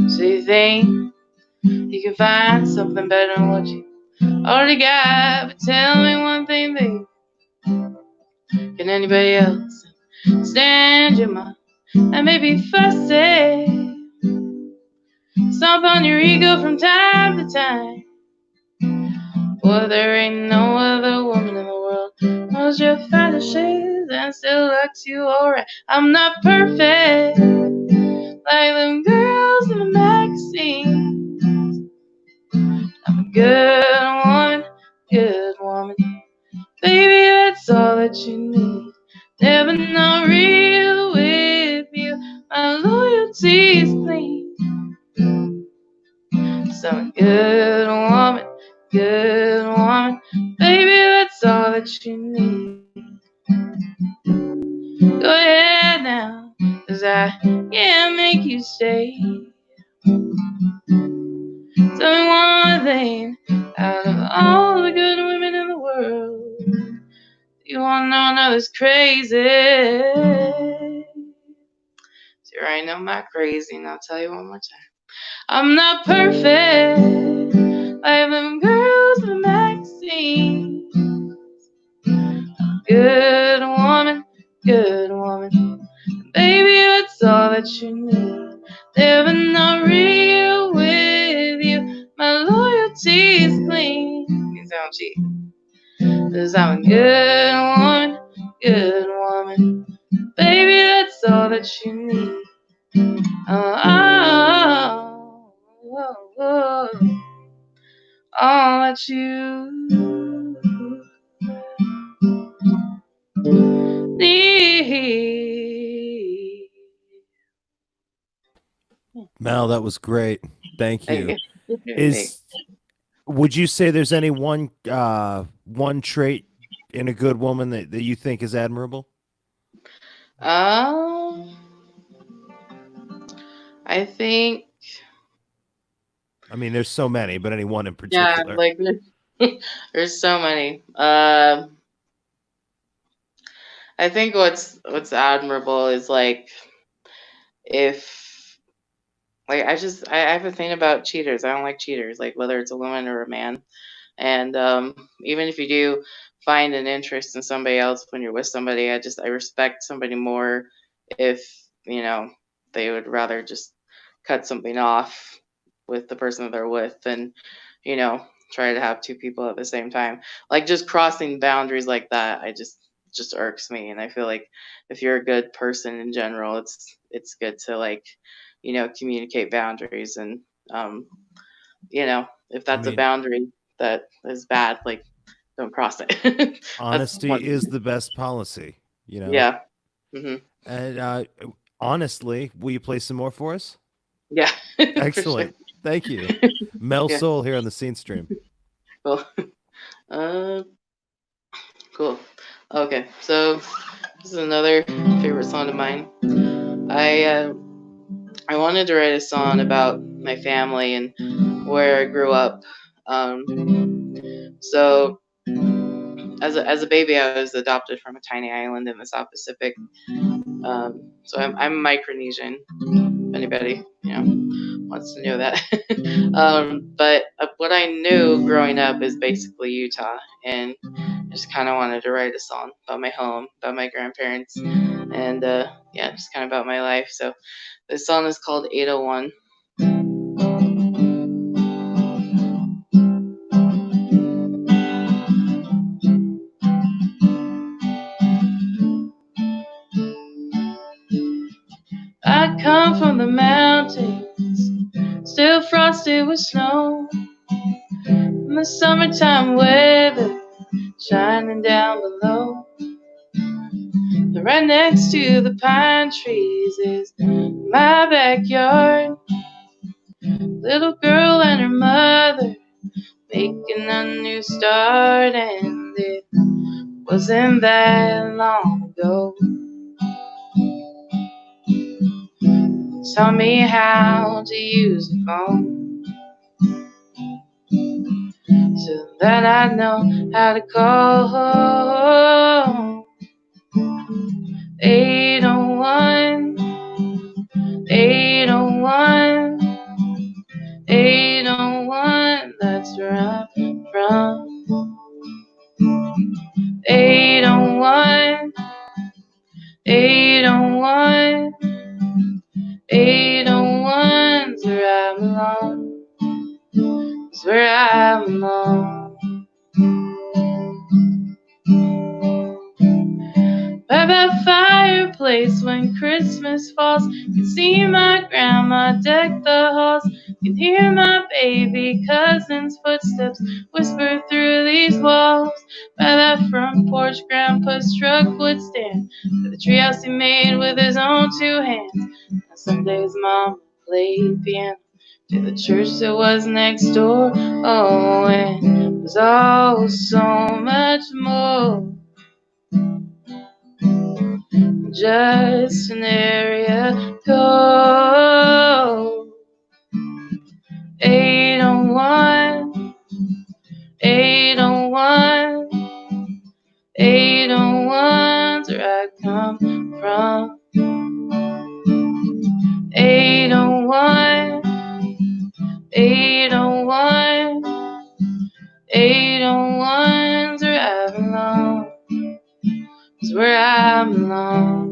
So you think you can find something better than what you already got? But tell me one thing, baby, can anybody else stand your mind? I may be fussy, stomp on your ego from time to time. Well, there ain't no other woman in the world knows your fetishes and still likes you alright. I'm not perfect like them girls in the magazine. I'm a good woman. Baby, that's all that you need. Never not real with you. My loyalty is clean. So a good woman. Baby, that's all that you need. Go ahead now, 'cause I can't make you stay. Tell me one thing, out of all the good women in the world, you wanna know another's crazy. Sure, I know my crazy, and I'll tell you one more time. I'm not perfect like them girls in the magazine. Good woman. Baby, that's all that you need. Never not real with you. My loyalty is clean. Means I don't cheat. 'Cause I'm a good woman. Baby, that's all that you need. All that you need. Mel, that was great. Thank you. Thank Would you say there's any one trait in a good woman that you think is admirable? I think, I mean, there's so many, but any one in yeah, particular? like there's so many. I think what's admirable is like if like I have a thing about cheaters. I don't like cheaters, like whether it's a woman or a man. And even if you do find an interest in somebody else when you're with somebody, I respect somebody more if, they would rather just cut something off with the person that they're with than, you know, try to have two people at the same time. Like just crossing boundaries like that, just irks me. And I feel like if you're a good person in general, it's good to like, communicate boundaries and if that's a boundary that is bad, like don't cross it. That's Honesty one. is the best policy, Yeah. Hmm. And honestly, will you play some more for us? Yeah. Excellent. Thank you. Mel Yeah. Soul here on the Scene Stream. Cool. Cool. Okay, so this is another favorite song of mine. I wanted to write a song about my family and where I grew up. So as a baby, I was adopted from a tiny island in the South Pacific. So I'm Micronesian. If anybody wants to know that. But what I knew growing up is basically Utah, and I just kind of wanted to write a song about my home, about my grandparents, and just kind of about my life. So this song is called 801. I come from the mountains, still frosted with snow. In the summertime weather, shining down below. Right next to the pine trees is my backyard. Little girl and her mother making a new start, and it wasn't that long ago. Taught me how to use a phone so that I know how to call home. 801, 801, 801, that's where I'm from. 801, 801, is where I belong. By that fireplace when Christmas falls, can see my grandma deck the halls, can hear my baby cousin's footsteps whisper through these walls. By that front porch grandpa's truck would stand, by the treehouse he made with his own two hands. And some days mom played piano to the church that was next door. Oh, and it was all so much more. Just an area code 801, 801, 801's where I come from. 801, 801, 801's where I belong. It's where I belong.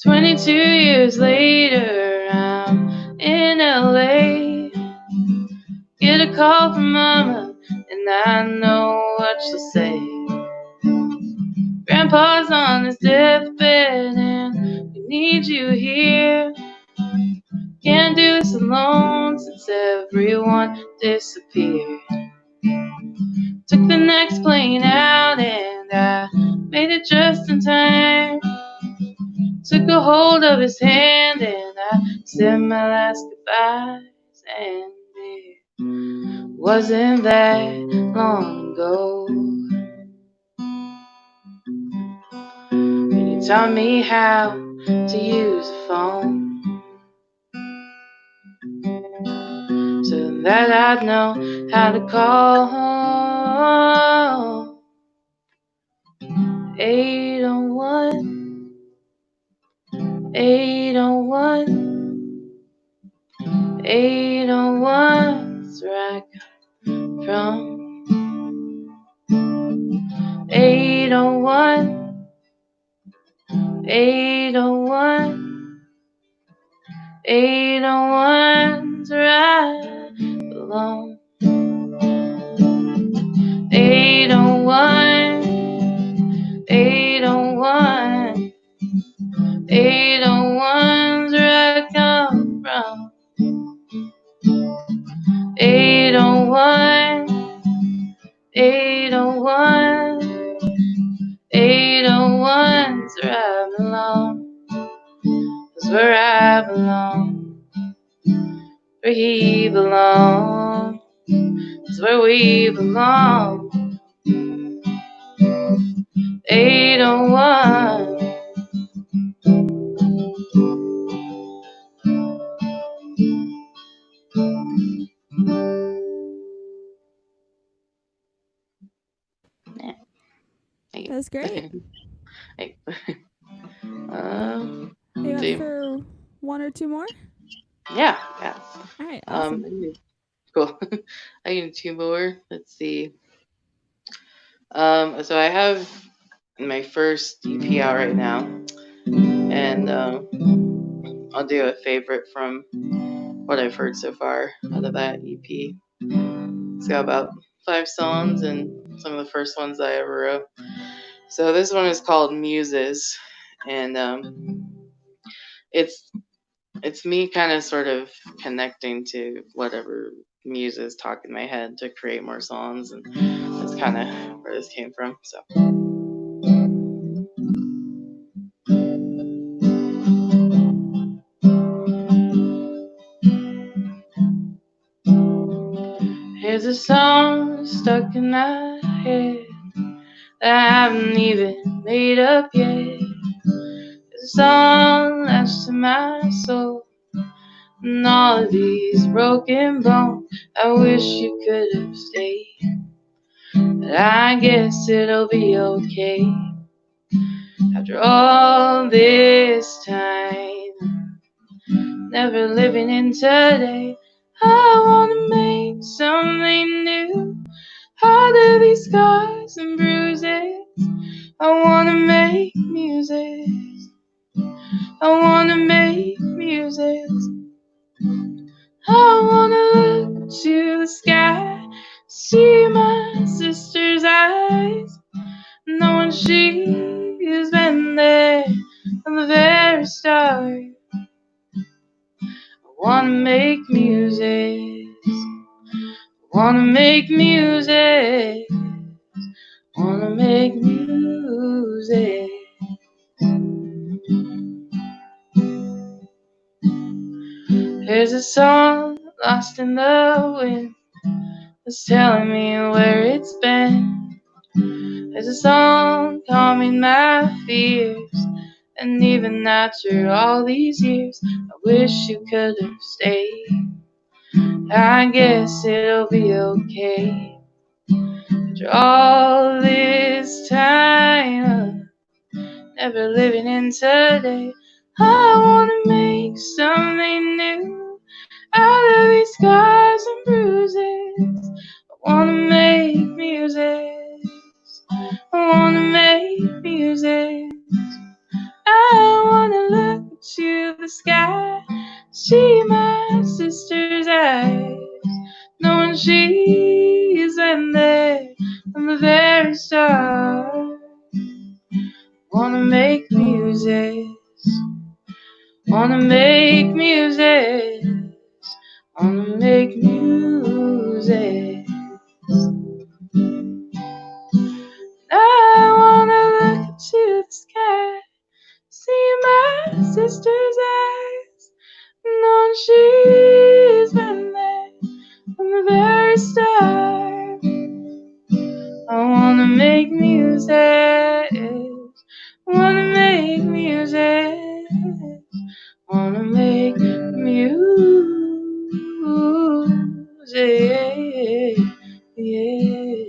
22 years later, I'm in LA. Get a call from mama, and I know what she'll say. Grandpa's on his deathbed, and we need you here. Can't do this alone since everyone disappeared. Took the next plane out, and I made it just in time. Took a hold of his hand, and I said my last goodbyes, and it wasn't that long ago. You taught me how to use a phone, so that I'd know how to call home. 801, 801, 801's where I come from. 801, 801, 801's where I belong. 801, 801, 801's where I come from. 801, 801, 801's where I belong. It's where I belong. Where he belongs. It's where we belong. 801. Yeah. That's great. Hey. Are you up for one or two more? Yeah. All right. Awesome. Cool. I need two more. Let's see. So I have my first EP out right now, and I'll do a favorite from what I've heard so far out of that EP. It's got about 5 songs, and some of the first ones I ever wrote. So this one is called Muses, and it's me kind of sort of connecting to whatever muses talk in my head to create more songs, and that's kind of where this came from. So. Here's a song stuck in my head that I haven't even made up yet. It's a song latched to my soul, and all of these broken bones. I wish you could have stayed, but I guess it'll be okay. After all this time, never living in today, I wanna make something new. Out of these scars and bruises, I wanna make music. I wanna make music. see my sister's eyes, knowing she's been there from the very start. I wanna make music, wanna make music, wanna make music. There's a song lost in the wind that's telling me where it's been. There's a song calming my fears, and even after all these years, I wish you could have stayed. I guess it'll be okay. After all this time, never living in today, I wanna make something new out of these scars and bruises. I wanna make music, I wanna make music. I wanna look to the sky, see my sister's eyes, knowing she's been there from the very start. Wanna make music, wanna make music, wanna make music. I wanna look to the sky, see my sister's eyes, knowing she's been there from the very start. I wanna make music, wanna make music, wanna make music, yeah.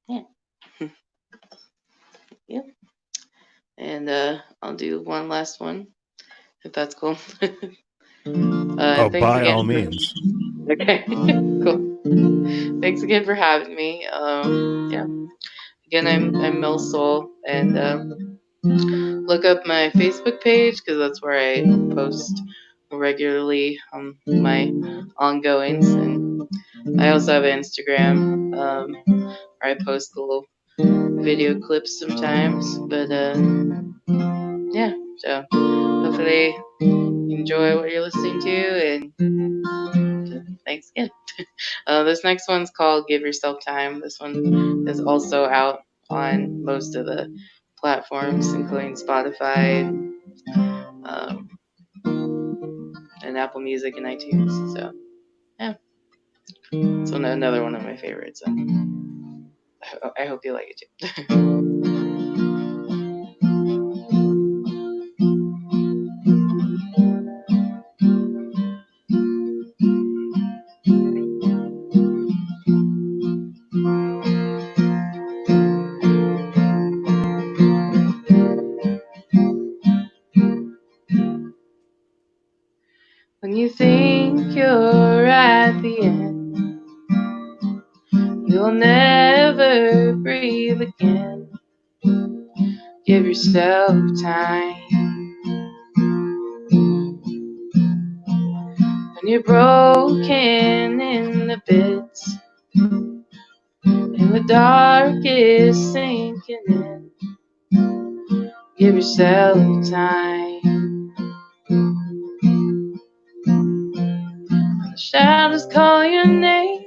Yeah. Yep. And I'll do one last one, if that's cool. Thanks by again all for- means. Okay, cool. Thanks again for having me. Yeah. Again, I'm Mel Soul, and look up my Facebook page because that's where I post regularly my ongoings, and I also have an Instagram where I post little video clips sometimes. But yeah, so hopefully you enjoy what you're listening to, and thanks again. This next one's called Give Yourself Time. This one is also out on most of the platforms, including Spotify and Apple Music and iTunes. So, yeah. It's another one of my favorites. I hope you like it too. When you think you're at the end, you'll never breathe again. Give yourself time. When you're broken in the bits, and the dark is sinking in, give yourself time. When the shadows call your name,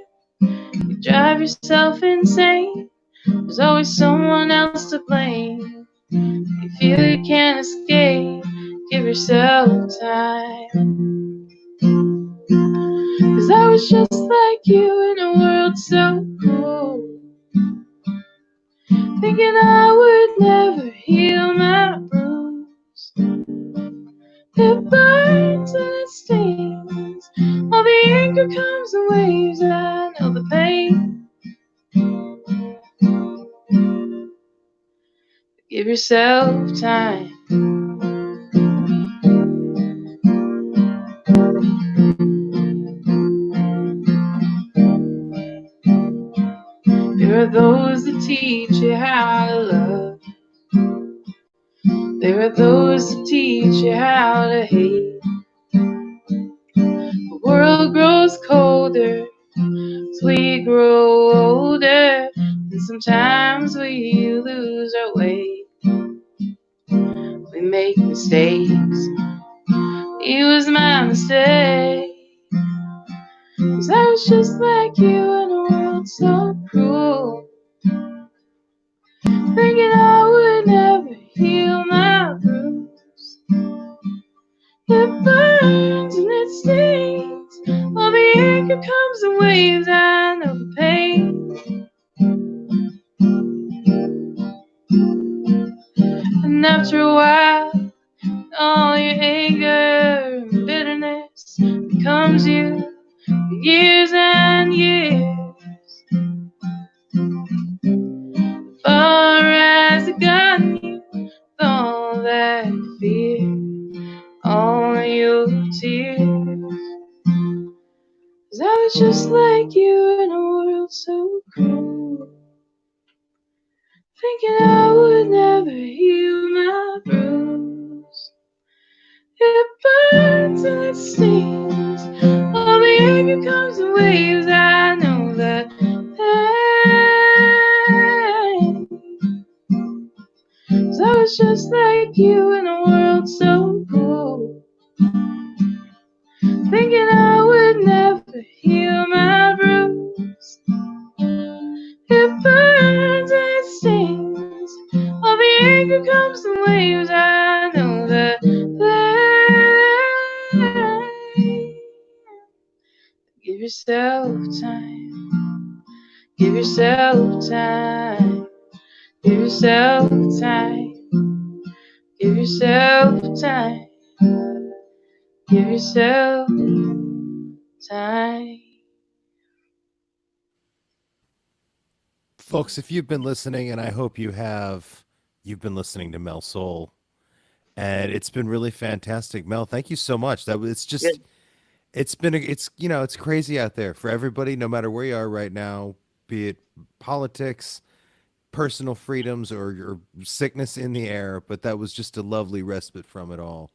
you drive yourself insane. There's always someone else to blame. You feel you can't escape, give yourself time. 'Cause I was just like you in a world so cool, thinking I would never heal my bruise. It burns and it stings, all the anger comes in waves. I know the pain. Give yourself time. There are those that teach you how to love. There are those that teach you how to hate. The world grows colder as we grow older, and sometimes we lose our way. We make mistakes. It was my mistake. 'Cause I was just like you in a world so cruel, thinking I would never heal my bruise. It burns and it stings. All the anger comes in waves. I know the pain. And after a while, all your anger and bitterness becomes you for years and years. Far as a gun, you with all that fear, all your tears. 'Cause I was just like you in a world so cruel, thinking I would never heal my bruise. It burns and it stings. All the anger comes in waves. I know that pain. 'Cause I was just like you in a world so cruel, thinking I would never heal my bruise. It burns and it stings. All the anger comes in waves. I know that pain. Give yourself time. Give yourself time. Give yourself time. Give yourself time. Give yourself time. Folks, if you've been listening, and I hope you have, you've been listening to Mel Soul, and it's been really fantastic. Mel, thank you so much. It's just, Good. it's crazy out there for everybody, no matter where you are right now, be it politics, personal freedoms, or sickness in the air. But that was just a lovely respite from it all.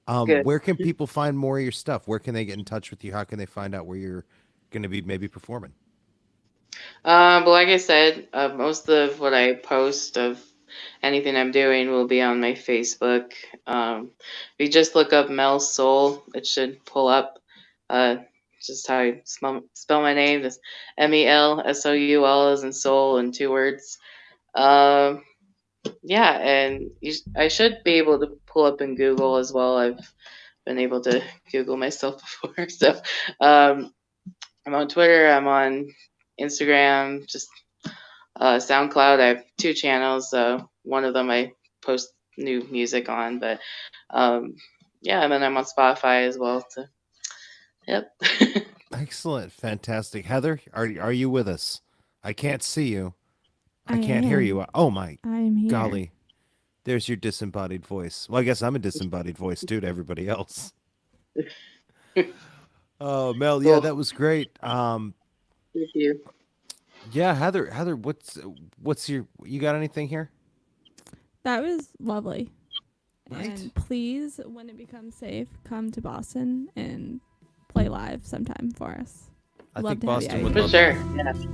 Good. Where can people find more of your stuff? Where can they get in touch with you? How can they find out where you're going to be maybe performing? But like I said, most of what I post of anything I'm doing will be on my Facebook. If you just look up Mel Soul, it should pull up. Just how you spell my name is MELSOUL as in soul in 2 words. Yeah, and I should be able to pull up in Google as well. I've been able to Google myself before. So I'm on Twitter, I'm on Instagram, just SoundCloud. I have 2 channels. One of them I post new music on, but yeah, and then I'm on Spotify as well. So, yep. Excellent, fantastic. Heather, are you with us? I can't see you. I I can't hear am. you. Oh my I am here. golly. There's your disembodied voice. Well, I guess I'm a disembodied voice too to everybody else. Oh, Mel, yeah, Cool. that was great. Thank you. Yeah, Heather, what's you got anything here? That was lovely. Right. And please, when it becomes safe, come to Boston and play live sometime for us. I Love think to have you Boston out would here. For love sure. that. Yeah.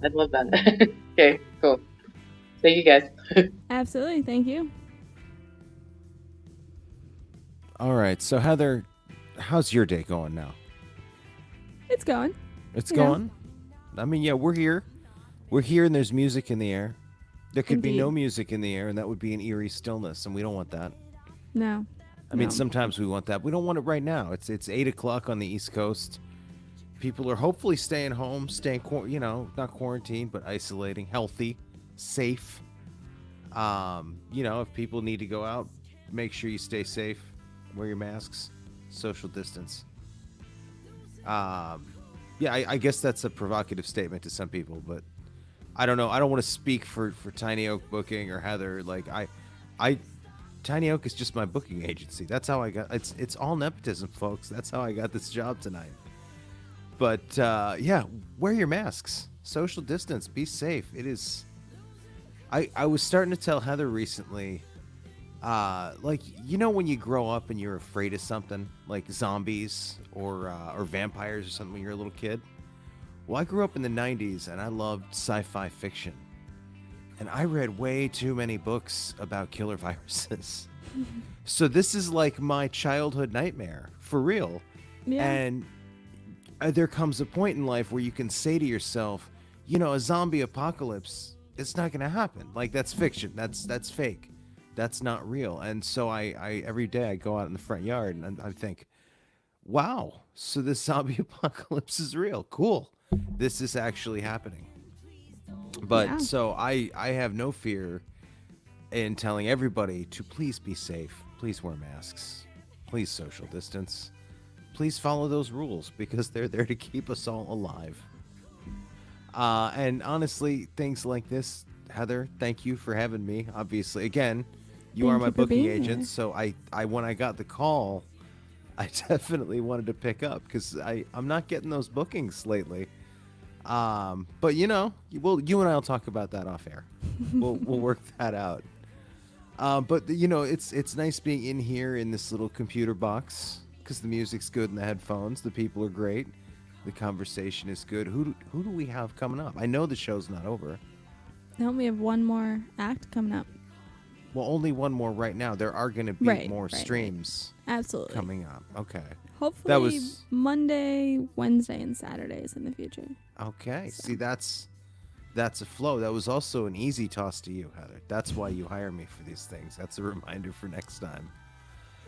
I'd love that. Okay, cool. Thank you guys. Absolutely. Thank you. All right. So Heather, how's your day going now? It's going. It's You know. going. I mean, yeah, we're here. We're here and there's music in the air. There could be no Indeed. music in the air and that would be an eerie stillness and we don't want that. No. I mean, No. sometimes we want that. We don't want it right now. It's 8:00 on the East Coast. People are hopefully staying home, not quarantined, but isolating, healthy, safe. If people need to go out, make sure you stay safe, wear your masks, social distance. Yeah, I guess that's a provocative statement to some people, but I don't know. I don't want to speak for Tiny Oak Booking or Heather. Like I Tiny Oak is just my booking agency. That's how I got. It's all nepotism, folks. That's how I got this job tonight. But yeah, wear your masks, social distance, be safe. It is. I was starting to tell Heather recently Like when you grow up and you're afraid of something, like zombies or vampires or something when you're a little kid. Well, I grew up in the '90s and I loved sci-fi fiction, and I read way too many books about killer viruses. So this is like my childhood nightmare for real. Yeah. And there comes a point in life where you can say to yourself, a zombie apocalypse, it's not going to happen. Like, that's fiction. That's fake. That's not real. And so I every day I go out in the front yard and I think, wow, so this zombie apocalypse is real. Cool. This is actually happening. But Yeah. so I have no fear in telling everybody to please be safe. Please wear masks. Please social distance. Please follow those rules because they're there to keep us all alive. And honestly, things like this, Heather, thank you for having me. Obviously, again, you Thank are my you for booking being agent, here. so I when I got the call, I definitely wanted to pick up because I'm not getting those bookings lately. But you and I'll talk about that off air. We'll work that out. But it's nice being in here in this little computer box because the music's good in the headphones. The people are great. The conversation is good. Who do we have coming up? I know the show's not over. No, we have one more act coming up. Well, only one more right now. There are going to be Right, more right. streams Absolutely. coming up. Okay. Hopefully was- Monday, Wednesday, and Saturdays in the future. Okay. So. See, that's a flow. That was also an easy toss to you, Heather. That's why you hire me for these things. That's a reminder for next time.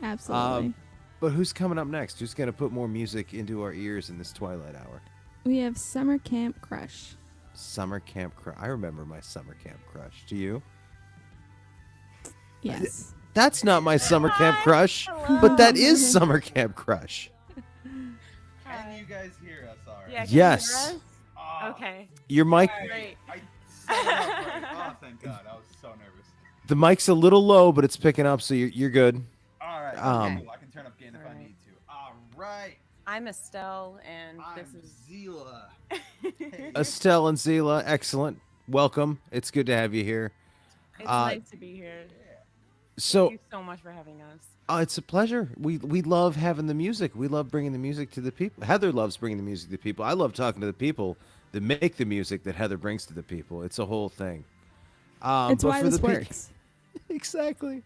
Absolutely. But who's coming up next? Who's going to put more music into our ears in this twilight hour? We have Summer Camp Crush. Summer Camp Crush. I remember my Summer Camp Crush. Do you? Yes. That's not my Summer Camp Crush, but that is Summer Camp Crush. Can you guys hear us all right? Yeah, can Yes. you hear us? Oh, Okay. Your mic, Great. I set it up right. Oh, thank God. I was so nervous. the mic's a little low, but it's picking up, so you're good. All right. Um, cool. I can turn up gain if I Alright. need to. All right. I'm Estelle, and this I'm is. Zila. Estelle and Zila, excellent. Welcome. It's good to have you here. It's Uh, nice to be here. So Thank you so much for having us. it's a pleasure. We love having the music. We love bringing the music to the people. Heather loves bringing the music to the people. I love talking to the people that make the music that Heather brings to the people. It's a whole thing. It's but why for this the pe- works. Exactly.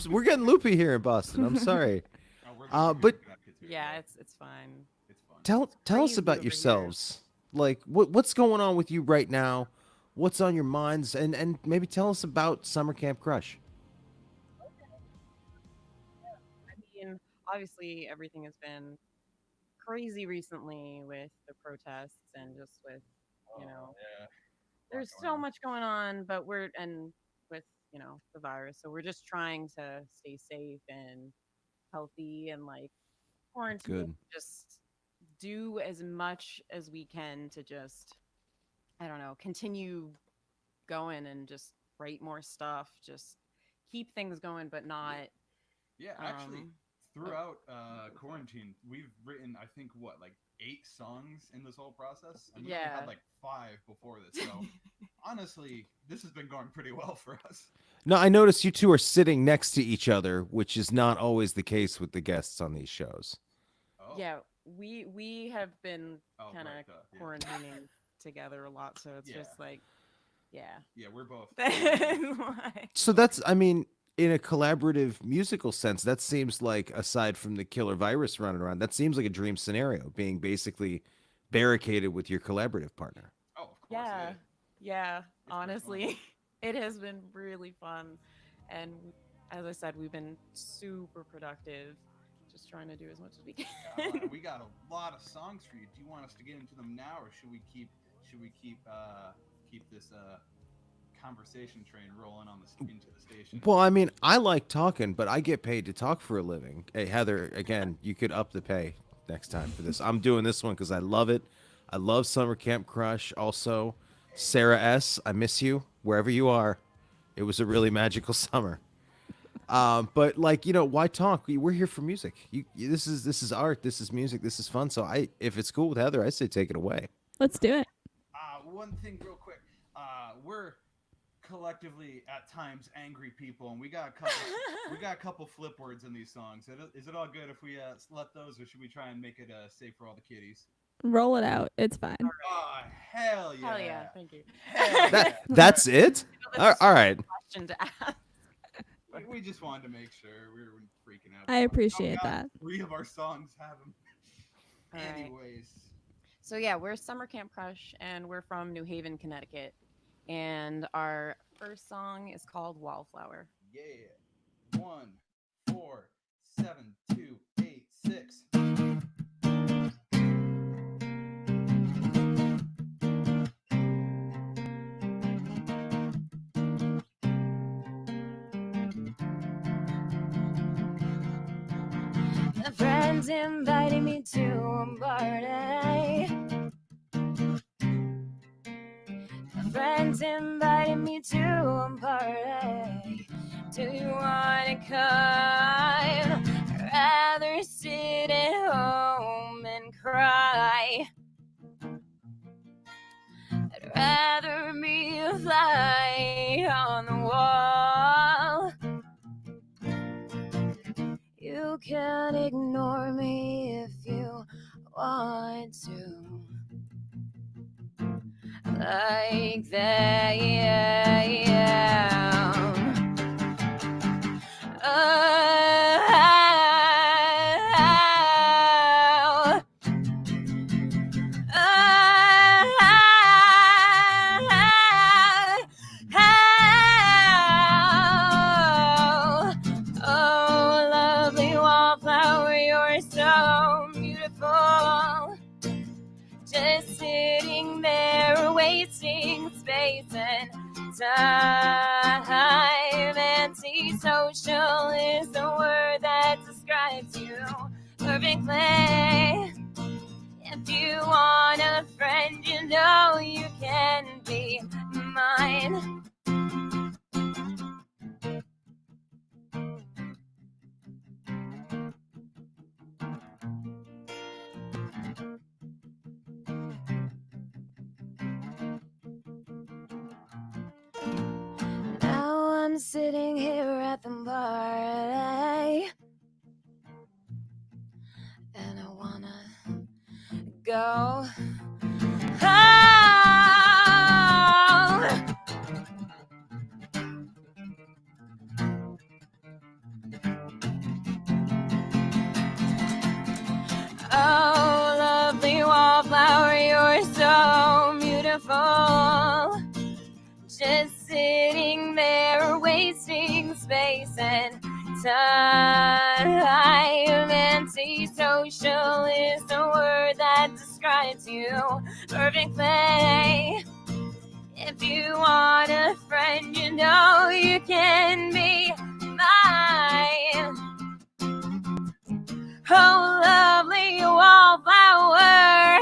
We're getting loopy here in Boston. I'm sorry. Oh, we're But- good kids here. Yeah, it's fine. It's fun. Tell us crazy about over here. yourselves. Like what's going on with you right now? What's on your minds? And maybe tell us about Summer Camp Crush. I mean, obviously, everything has been crazy recently with the protests and just with, Yeah. there's going so on. much going on, but and with, the virus. So we're just trying to stay safe and healthy and quarantine. Good. Just do as much as we can to just, I don't know, continue going and just write more stuff. Just keep things going, but not. Yeah, actually, Um, throughout quarantine, we've written, I think, like 8 songs in this whole process, and we only Yeah. had like 5 before this. So honestly, this has been going pretty well for us. No, I noticed you two are sitting next to each other, which is not always the case with the guests on these shows. Oh, Yeah, we have been Oh, kind of right, yeah. quarantining together a lot, so it's Yeah. just yeah. Yeah, we're both. That's why. So that's, I mean, in a collaborative musical sense, that seems like, aside from the killer virus running around, that seems like a dream scenario, being basically barricaded with your collaborative partner. Oh, of course. Yeah, yeah. pretty fun. Honestly, it has been really fun, and as I said, we've been super productive, just trying to do as much as we can. We got a lot of songs for you. Do you want us to get into them now, or should we keep this conversation train rolling on into the station? Well, I mean, I like talking, but I get paid to talk for a living. Hey, Heather, again, you could up the pay next time for this. I'm doing this one because I love it. I love Summer Camp Crush. Also, Sarah S., I miss you wherever you are. It was a really magical summer. But why talk? We're here for music. This is art. This is music. This is fun. So if it's cool with Heather, I say take it away. Let's do it. One thing real quick. We're collectively at times angry people, and we got a couple flip words in these songs. Is it all good if we let those, or should we try and make it safe for all the kiddies? Roll it out. It's fine. Oh, hell yeah! Hell yeah! Thank you. Hell yeah. That's it. All right. Question to ask. We just wanted to make sure we were freaking out. I appreciate Oh, God, that. 3 of our songs have them. All right. Anyways. So yeah, we're Summer Camp Crush, and we're from New Haven, Connecticut. And our first song is called Wallflower. Yeah. 1, 4, 7, 2, 8, 6. A friend's invited me to a party. A friend's invited me to a party. Do you wanna come? I'd rather sit at home and cry. I'd rather be a fly on the wall. You can ignore me if you want to. Like that, yeah, yeah. Oh, lovely wallflower, you're so beautiful. Just sitting there, wasting space and time. Antisocial is the word that describes you perfectly. If you want a friend, you know you can be mine. Now I'm sitting here at the party, and I wanna go home. Oh, lovely wallflower, you're so beautiful. Just sitting there, wasting space and time. Antisocial is the word that describes you perfectly. If you want a friend, you know you can be mine. Oh, lovely wallflower,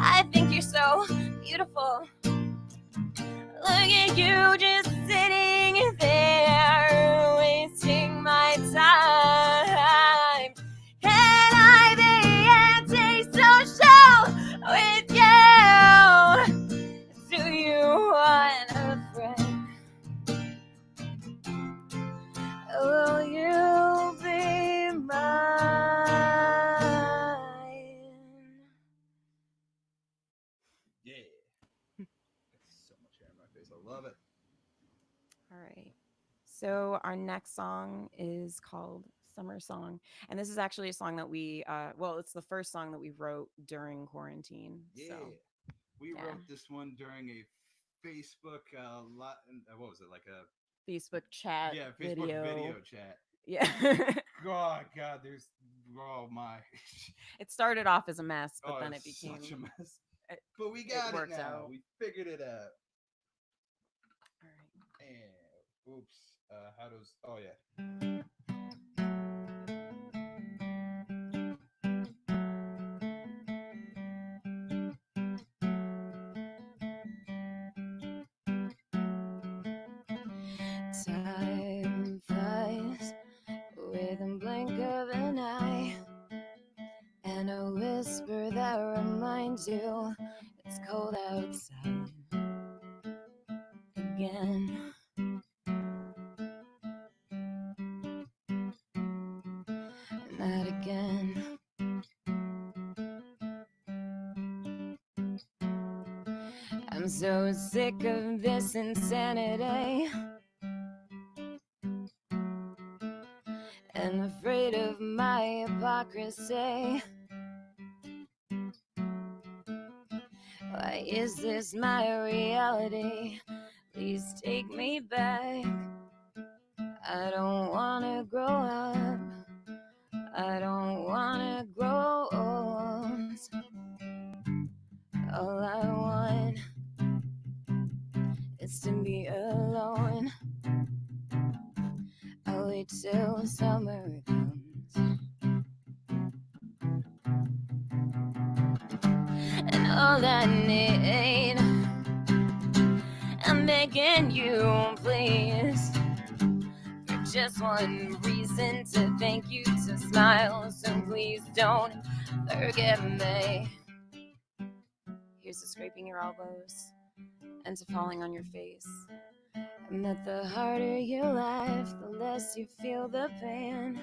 I think you're so beautiful. Look at you just sitting there, wasting my time. Can I be antisocial with you? Do you want a friend? Will you be mine? Yeah. That's so much hair in my face. I love it. All right. So our next song is called Summer Song. And this is actually a song that we, it's the first song that we wrote during quarantine. Yeah. So, We yeah. wrote this one during a Facebook, what was it, like a Facebook chat Facebook video chat. Yeah. Oh God, oh my. It started off as a mess, but Oh, then it's it became such a mess. it- But we got it worked now. out. We figured it out. All right. And oops, how does? Oh yeah. Time flies with a blink of an eye, and a whisper that reminds you it's cold outside again. not again. I'm so sick of this insanity and afraid of my hypocrisy. Why is this my reality? Please take me back. I don't wanna grow up. I don't wanna grow old. All I want is to be alone. I'll wait till summer comes. And all I need, I'm begging you, please, for just one reason to thank you, to smile. So please don't forget me. Here's to scraping your elbows and to falling on your face. And that the harder you laugh, the less you feel the pain.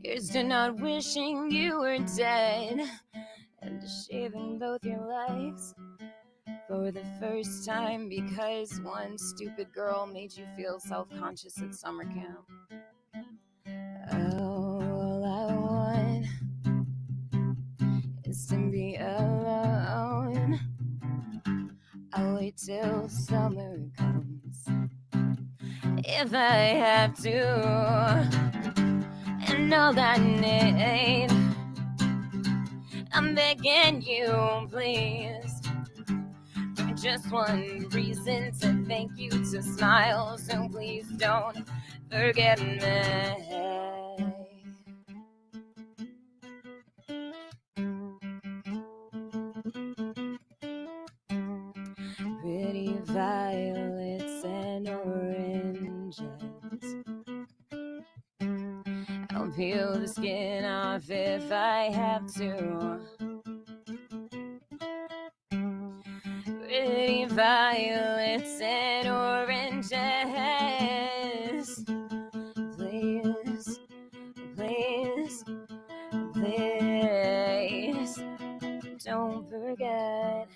Here's to not wishing you were dead, and to shaving both your legs for the first time because one stupid girl made you feel self-conscious at summer camp. Oh, all I want is to be alone. I'll wait till summer comes if I have to. And all I need, I'm begging you, please, for just one reason to thank you, to smile. So please don't forget me. Pretty violets and oranges, I'll peel the skin off if I have to. Pretty violets and oranges, please, please, please, don't forget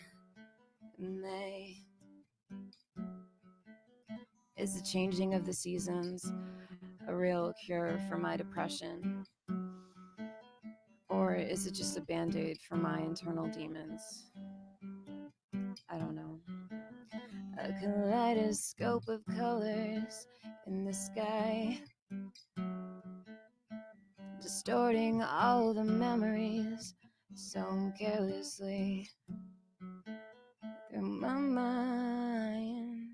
me. Is the changing of the seasons a real cure for my depression? Or is it just a band-aid for my internal demons? I don't know. A kaleidoscope of colors in the sky, distorting all the memories so carelessly through my mind.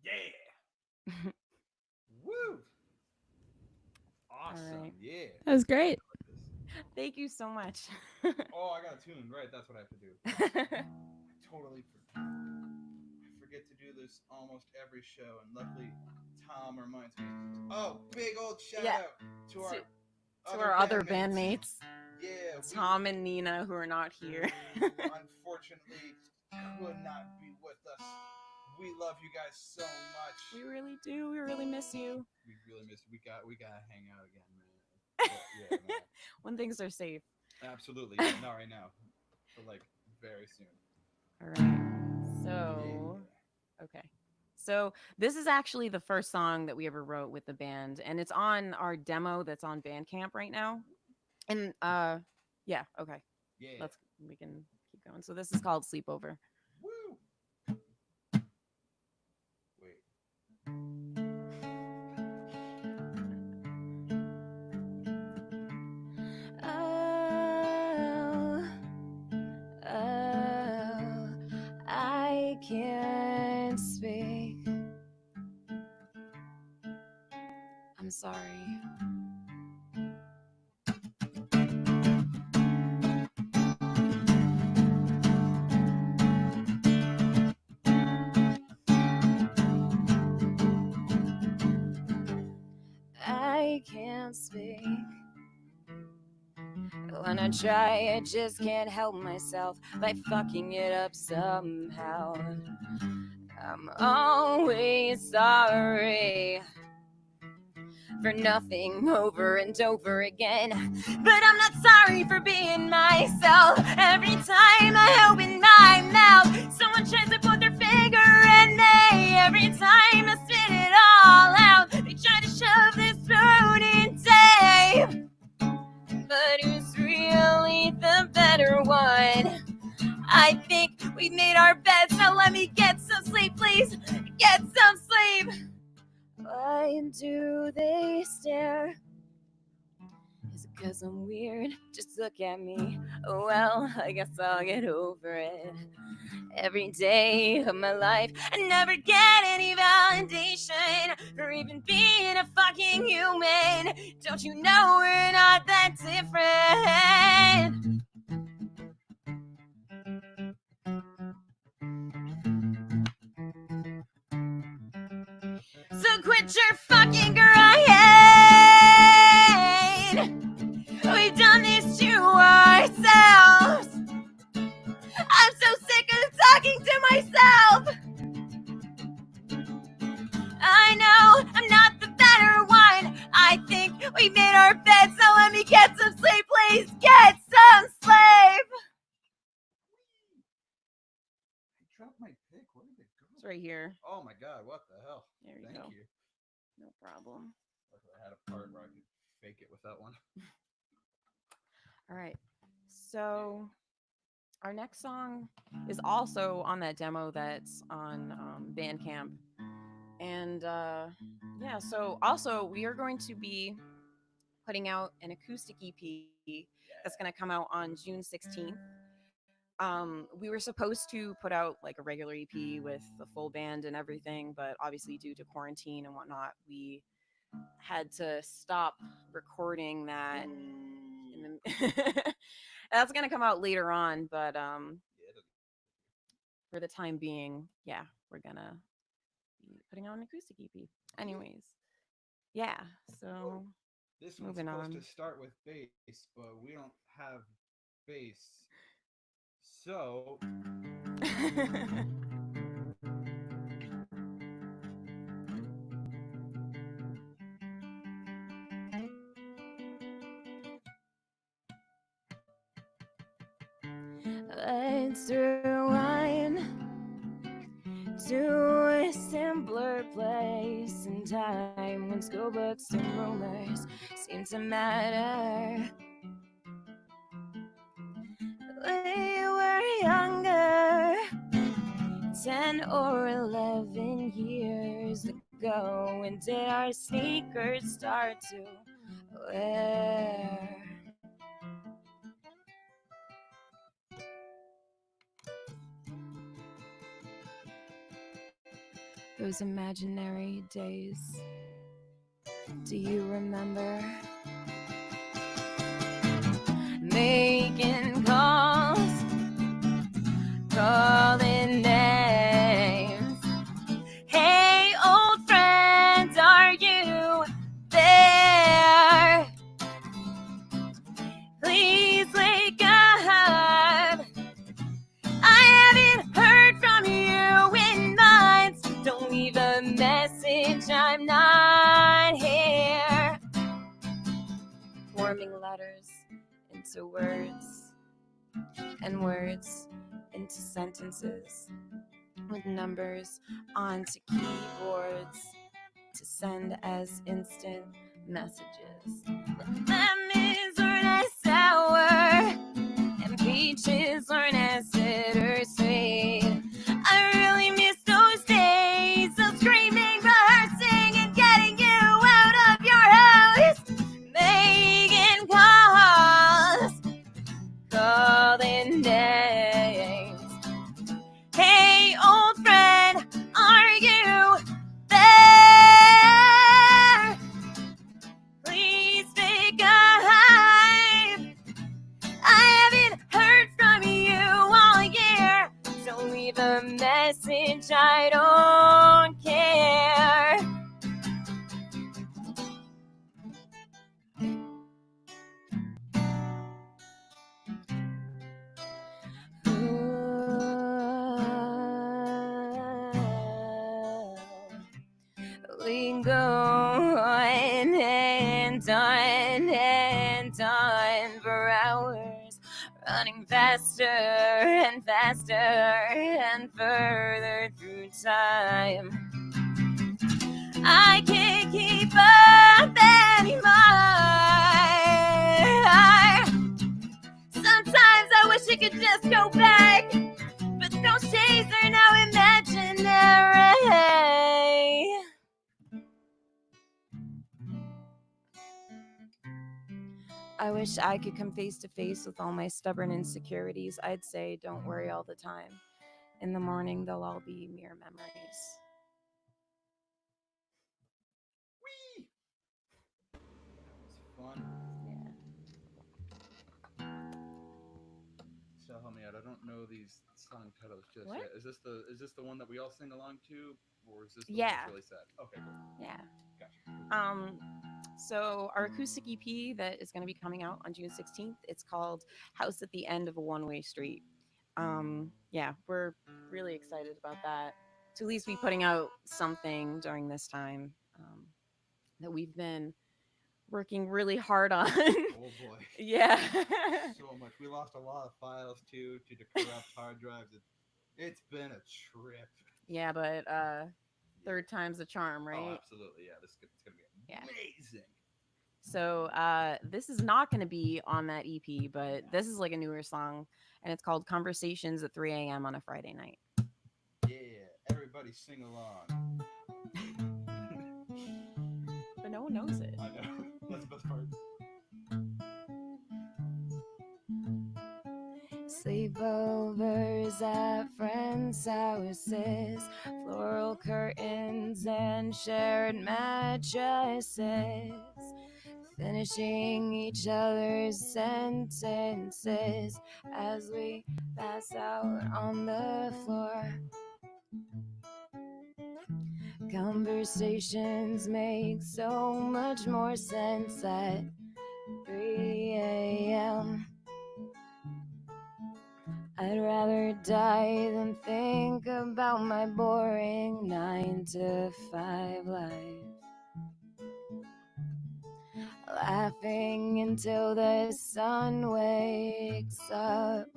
Yeah. Woo. Awesome. right. Yeah. That was great. Thank you so much. Oh, I got a tune. Right, that's what I have to do. I totally forget. I forget to do this almost every show, and luckily Tom reminds me. Oh, big old shout Yeah. out to To our other bandmates. bandmates, Yeah, Tom and Nina, who are not here. who unfortunately could not be with us. We love you guys so much. We really do. We really miss you. We really miss you. We gotta hang out again, man. But, yeah, man. When things are safe. Absolutely. Yeah, not right now. But like very soon. All right. So, okay. So this is actually the first song that we ever wrote with the band, and it's on our demo that's on Bandcamp right now. And yeah, okay. Yeah. We can keep going. So this is called Sleepover. Woo. Wait. I can't speak. I'm sorry. I can't speak. When I try, I just can't help myself by fucking it up somehow. I'm always sorry. for nothing over and over again. But I'm not sorry for being myself. Every time I open my mouth, someone tries to put their finger in me. Every time I spit it all out, they try to shove this spoon in tape. But who's really the better one? I think we made our bed, so let me get some sleep, please. Get some sleep. Why do they stare? Is it 'cause I'm weird? Just look at me. Oh well, I guess I'll get over it. Every day of my life, I never get any validation for even being a fucking human. Don't you know we're not that different? So quit your fucking crying. We've done this to ourselves. I'm so sick of talking to myself. I know I'm not the better one. I think we made our bed, so let me get some sleep, please. Get some sleep. I dropped my pick. Where did it go? It's right here. Oh my god, what the hell? There you Thank go. you. No problem. Luckily I had a part where I could fake it with that one. All right. So our next song is also on that demo that's on Bandcamp. And yeah, so also we are going to be putting out an acoustic EP that's going to come out on June 16th. We were supposed to put out like a regular EP with the full band and everything, but obviously due to quarantine and whatnot, we had to stop recording that. That's gonna come out later on, but for the time being, yeah, we're gonna be putting out an acoustic EP. Anyways, yeah. So This one's moving supposed on. to start with bass, but we don't have bass. So Let's rewind to a simpler place in time when school books and rumors seem to matter. We were younger, 10 or 11 years ago. When did our sneakers start to wear? Those imaginary days, do you remember? Making calls, calling names. Hey, old friend, are you there? Please wake up. I haven't heard from you in months. Don't leave a message, I'm not here. Forming letters into words and words into sentences with numbers onto keyboards to send as instant messages. Lemons aren't as sour and peaches aren't as bittersweet. I really miss those days of screaming, rehearsing, and getting you out of your house. Making calls, calling names. Hey, old friend, are you there? Please pick up. I haven't heard from you all year. Don't leave a message, I don't care. We go on and on for hours, running faster and faster and further through time. I can't keep up anymore. Sometimes I wish I could just go back, but those days are now imaginary. I wish I could come face to face with all my stubborn insecurities. I'd say, don't worry all the time. In the morning, they'll all be mere memories. Whee! That was fun. Yeah. So help me out. I don't know these song titles just What? yet. Is this the one that we all sing along to, or is this the one Yeah. that's really sad? Okay, cool. Yeah. Gotcha. So our acoustic EP that is going to be coming out on June 16th, it's called House at the End of a One-Way Street. Yeah, we're really excited about that. To at least be putting out something during this time that we've been working really hard on. Oh boy. Yeah. So much. We lost a lot of files too to the corrupt hard drives. It's been a trip. Yeah, but third time's the charm, right? Oh, absolutely. Yeah, it's gonna be amazing. So this is not going to be on that EP, but this is like a newer song, and it's called Conversations at 3 a.m. on a Friday night. Yeah, everybody sing along. But no one knows it. I know. That's the best part. Sleepovers at friends' houses, floral curtains and shared mattresses, finishing each other's sentences as we pass out on the floor. Conversations make so much more sense at 3 a.m. I'd rather die than think about my boring 9-to-5 life. Laughing until the sun wakes up.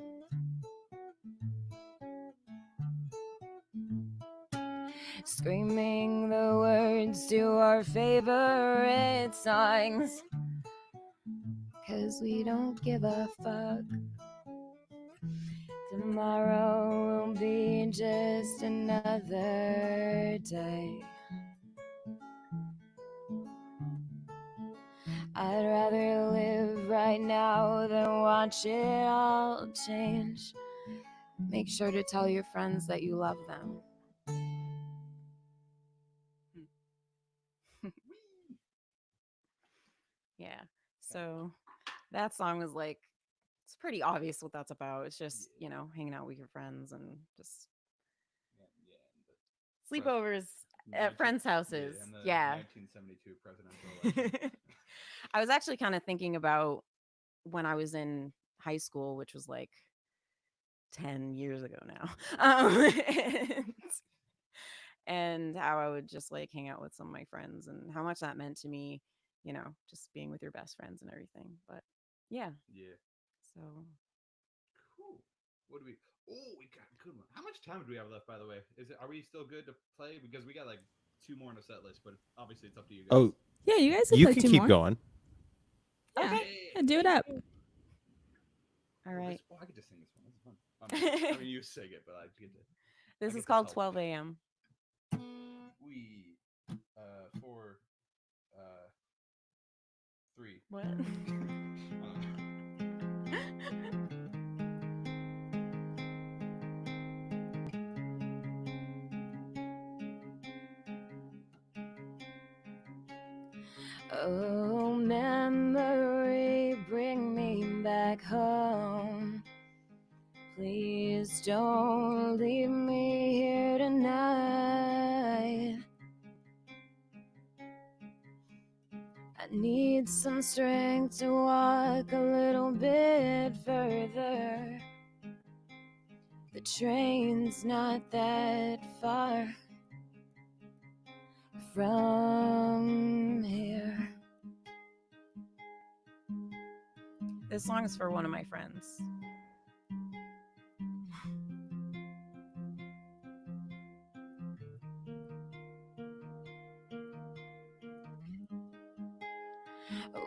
Screaming the words to our favorite songs, 'cause we don't give a fuck. Tomorrow will be just another day. I'd rather live right now than watch it all change. Make sure to tell your friends that you love them. Yeah. So that song was like, it's pretty obvious what that's about. It's just, you know, hanging out with your friends and just sleepovers at friends' houses. And the Yeah. 1972 presidential election. I was actually kind of thinking about when I was in high school, which was like 10 years ago now. And how I would just like hang out with some of my friends and how much that meant to me, you know, just being with your best friends and everything. But yeah. Yeah. So Cool. What do we? Oh, we got a good one. How much time do we have left, by the way? Are we still good to play? Because we got like 2 more on the set list, but obviously it's up to you guys. Oh, Yeah, you guys can you play can 2 keep more. going. Yeah. Okay. Yeah, do it up. All right. I get to sing this one. This is fun. I mean, you sing it, but I get to. This I is get to called help. 12 a.m. We, 4, 3. What? Oh, memory, bring me back home. Please don't leave me here tonight. I need some strength to walk a little bit further. The train's not that far from here. This song is for one of my friends.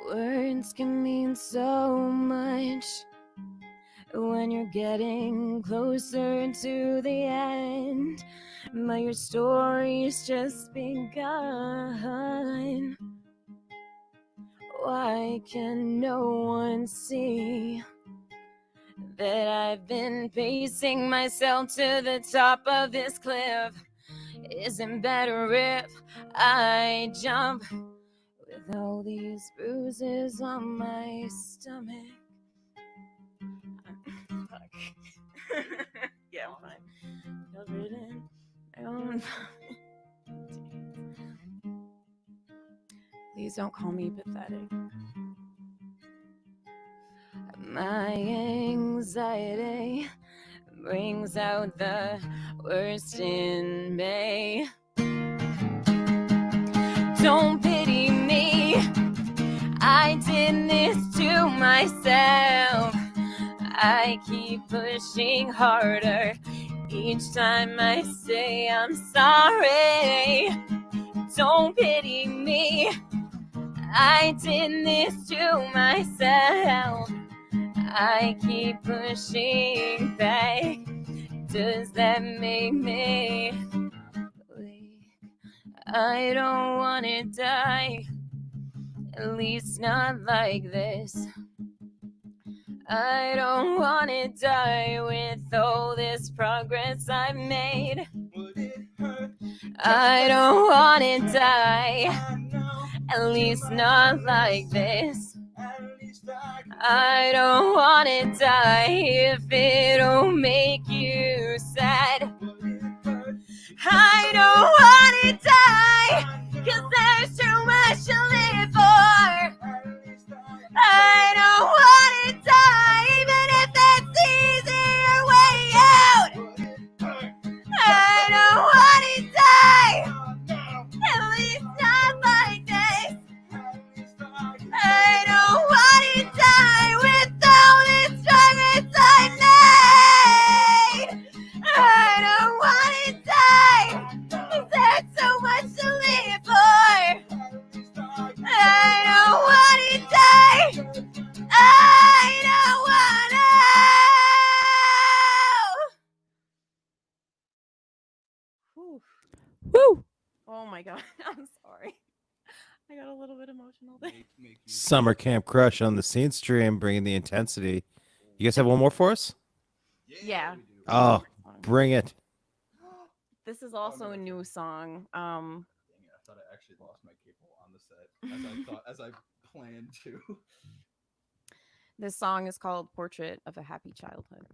Words can mean so much when you're getting closer to the end, but your story's just begun. Why can no one see that I've been pacing myself to the top of this cliff? Isn't better if I jump with all these bruises on my stomach? Yeah, I'm fine. Covered in my own Please don't call me pathetic. My anxiety brings out the worst in me. Don't pity me, I did this to myself. I keep pushing harder each time I say I'm sorry. Don't pity me, I did this to myself. I keep pushing back. Does that make me weak? I don't wanna die, at least not like this. I don't wanna die with all this progress I've made. I don't wanna die, at least not like this. I don't wanna die if it'll make you sad. I don't wanna die, 'cause there's too much to live for. I don't wanna die, even if that's the easier way out. I don't wanna die, at least not like this. I don't wanna die with all this progress I've made. I don't wanna die, 'cause there's so much to live for. I don't wanna die. I don't wanna. Whew. Woo! Oh my god, I'm sorry. I got a little bit emotional there. Summer Camp Crush on the Scene Stream, bringing the intensity. You guys have one more for us? Yeah. Oh, bring it. This is also a new song. Dang it, I thought I actually lost my cable on the set, as I planned to. This song is called Portrait of a Happy Childhood.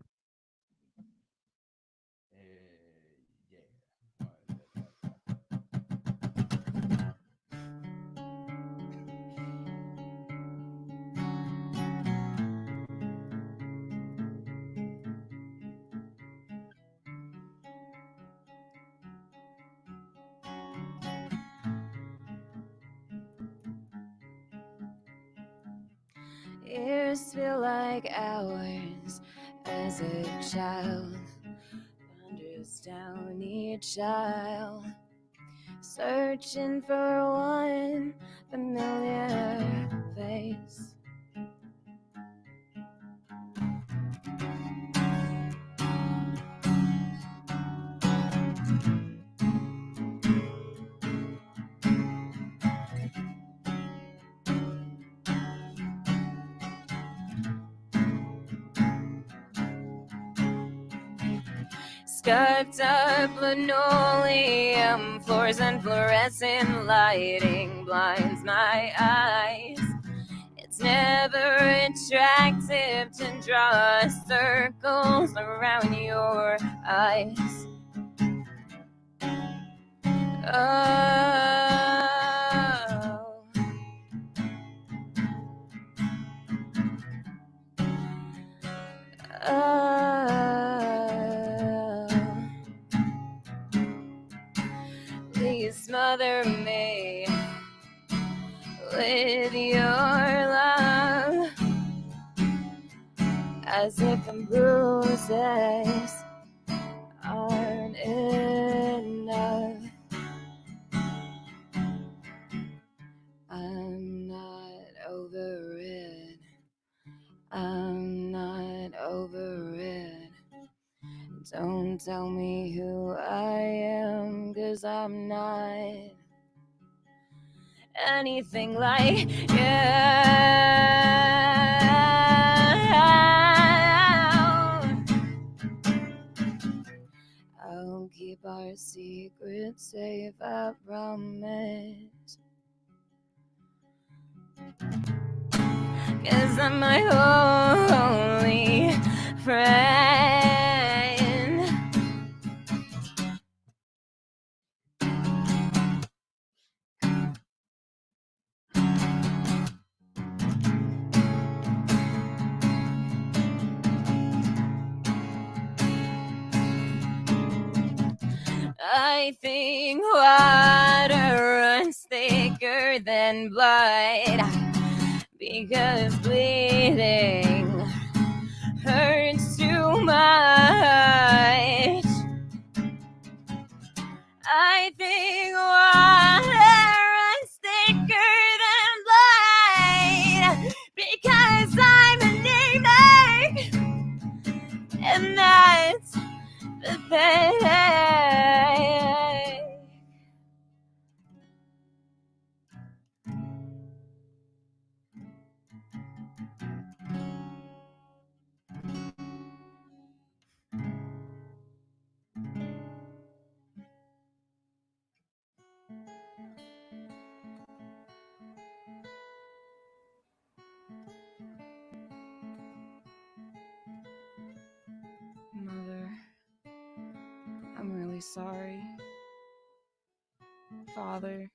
Years feel like hours as a child wanders down each aisle, searching for one familiar face. Scarfed up linoleum floors and fluorescent lighting blinds my eyes. It's never attractive to draw circles around your eyes. Please smother me with your love. as if the bruises aren't enough. I'm not over it. I'm not over it. Don't tell me who I am, 'cause I'm not anything like you. I'll keep our secret safe, I promise. 'Cause I'm my only friend. I think water runs thicker than blood, because bleeding hurts too much. I think water runs thicker than blood, because I'm anemic, and that's pathetic. Mother, I'm really sorry. Father,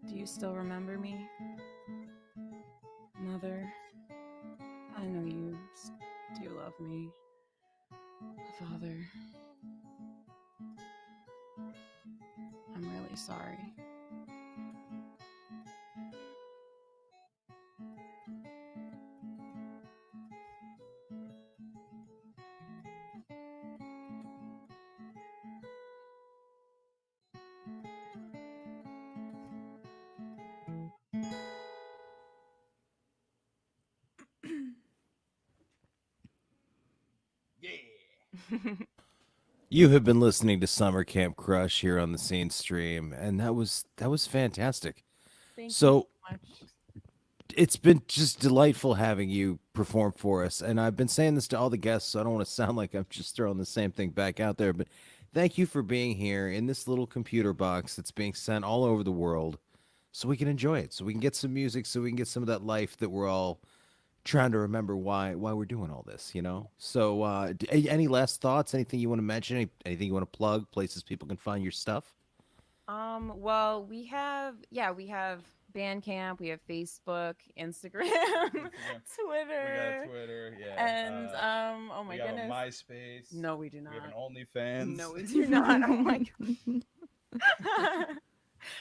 do you still remember me? Mother, I know you do love me. Father, I'm really sorry. You have been listening to Summer Camp Crush here on the Scene Stream, and that was fantastic. Thank you So so much. it's been just delightful having you perform for us, and I've been saying this to all the guests, so I don't want to sound like I'm just throwing the same thing back out there, but thank you for being here in this little computer box that's being sent all over the world, so we can enjoy it, so we can get some music, so we can get some of that life that we're all trying to remember why we're doing all this, you know. So any last thoughts, anything you want to mention, anything you want to plug, places people can find your stuff? Well, we have Bandcamp, we have Facebook, Instagram, Twitter. We got Twitter, yeah. And oh my we have goodness. a MySpace. No, we do not. We have an OnlyFans. No, we do not. Oh my god.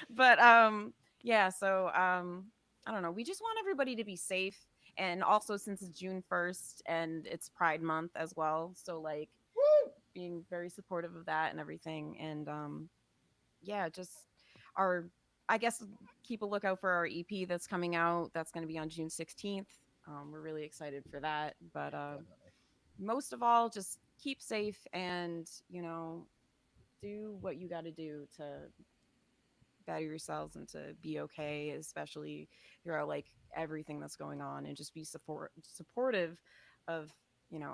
But yeah, so I don't know. We just want everybody to be safe, and also since it's June 1st and it's Pride Month as well, so like being very supportive of that and everything. And yeah, just our, I guess, keep a lookout for our EP that's coming out. That's going to be on June 16th. We're really excited for that. But most of all, just keep safe and, do what you got to do to better yourselves and to be okay, especially throughout like everything that's going on, and just be supportive of,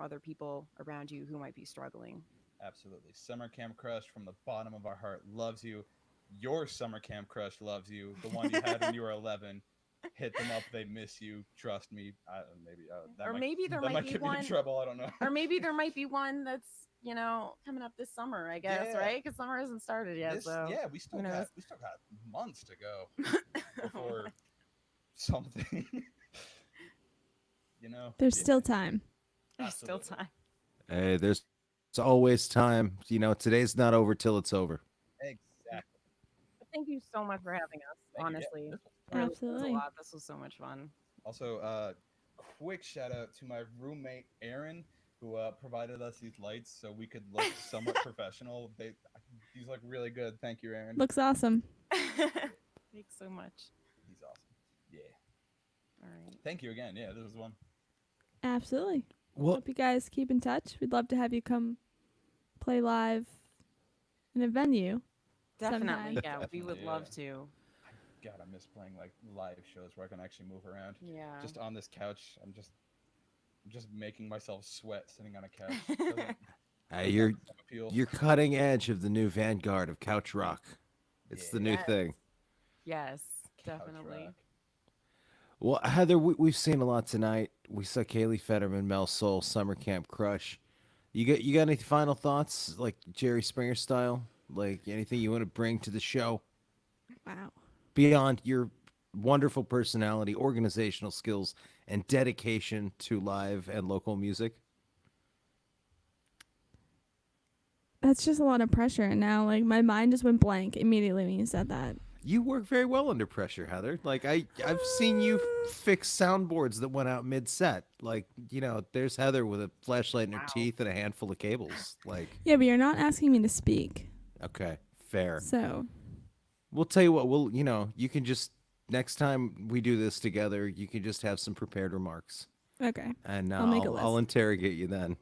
other people around you who might be struggling. Absolutely. Summer Camp Crush from the bottom of our heart loves you. Your Summer Camp Crush loves you. The one you had when you were 11. Hit them up. They miss you. Trust me. Maybe there might be get one me in trouble. I don't know. Or maybe there might be one that's, coming up this summer, I guess, right? Because summer hasn't started yet. We still got months to go before something. There's still time. There's still time. Hey, there's always time. Today's not over till it's over. Exactly. Thank you so much for having us. Honestly, Absolutely. This was so much fun. Also, quick shout out to my roommate Aaron. who provided us these lights so we could look somewhat professional. These look really good. Thank you, Aaron. Looks awesome. Thanks so much. He's awesome. Yeah. All right. Thank you again. Yeah, this was one. Absolutely. Well, Hope you guys keep in touch. We'd love to have you come play live in a venue. Definitely. Sometime. Yeah, we would Definitely, love yeah. to. God, I miss playing like live shows where I can actually move around. Yeah. Just on this couch, I'm just making myself sweat sitting on a couch. Doesn't have You're the same appeal. you're cutting edge of the new vanguard of couch rock. It's the new Yes. thing. Yes, Couch definitely. rock. Well, Heather, we've seen a lot tonight. We saw Kaylee Federmann, Mel Soul, Summer Camp Crush. You got any final thoughts, like Jerry Springer style? Like anything you want to bring to the show Wow. beyond your wonderful personality, organizational skills, and dedication to live and local music? That's just a lot of pressure. And now, like, my mind just went blank immediately when you said that. You work very well under pressure, Heather. Like I've seen you fix soundboards that went out mid-set. Like, there's Heather with a flashlight in her teeth and a handful of cables. Like, Yeah, but you're not asking me to speak. okay, fair. So, We'll tell you what, you can just, next time we do this together, you can just have some prepared remarks. okay. And I'll make a I'll list. interrogate you then.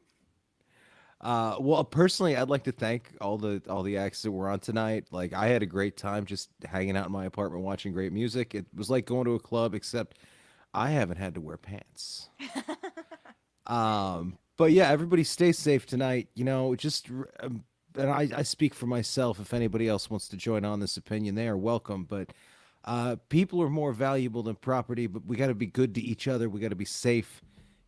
Well, personally, I'd like to thank all the acts that were on tonight. Like, I had a great time just hanging out in my apartment watching great music. It was like going to a club, except I haven't had to wear pants. But yeah, everybody stay safe tonight. And I speak for myself. If anybody else wants to join on this opinion, they are welcome. But people are more valuable than property. But we got to be good to each other. We got to be safe.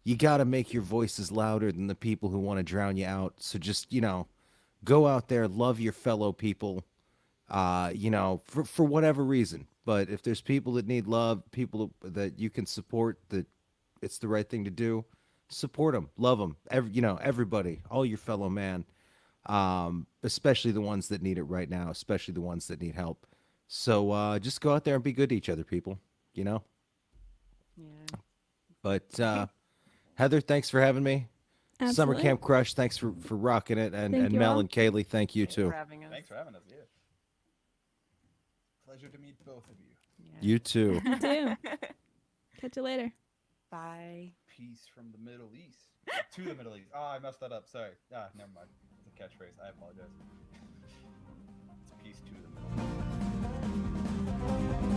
You got to make your voices louder than the people who want to drown you out. So just, go out there, love your fellow people, for whatever reason. But if there's people that need love, people that you can support, that it's the right thing to do, support them, love them. Everybody, all your fellow man, especially the ones that need it right now, especially the ones that need help. So just go out there and be good to each other, people, Yeah. But Heather, thanks for having me. Absolutely. Summer Camp Crush, thanks for rocking it. And Thank you Mel all. and Kaylee, thank you Thanks too. for having us. Thanks for having us. Yeah. Pleasure to meet both of you. Yeah. You too. You too. Catch you later. Bye. Peace from the Middle East to the Middle East. Oh, I messed that up. Sorry. Never mind. It's a catchphrase. I apologize. It's peace to the Middle East.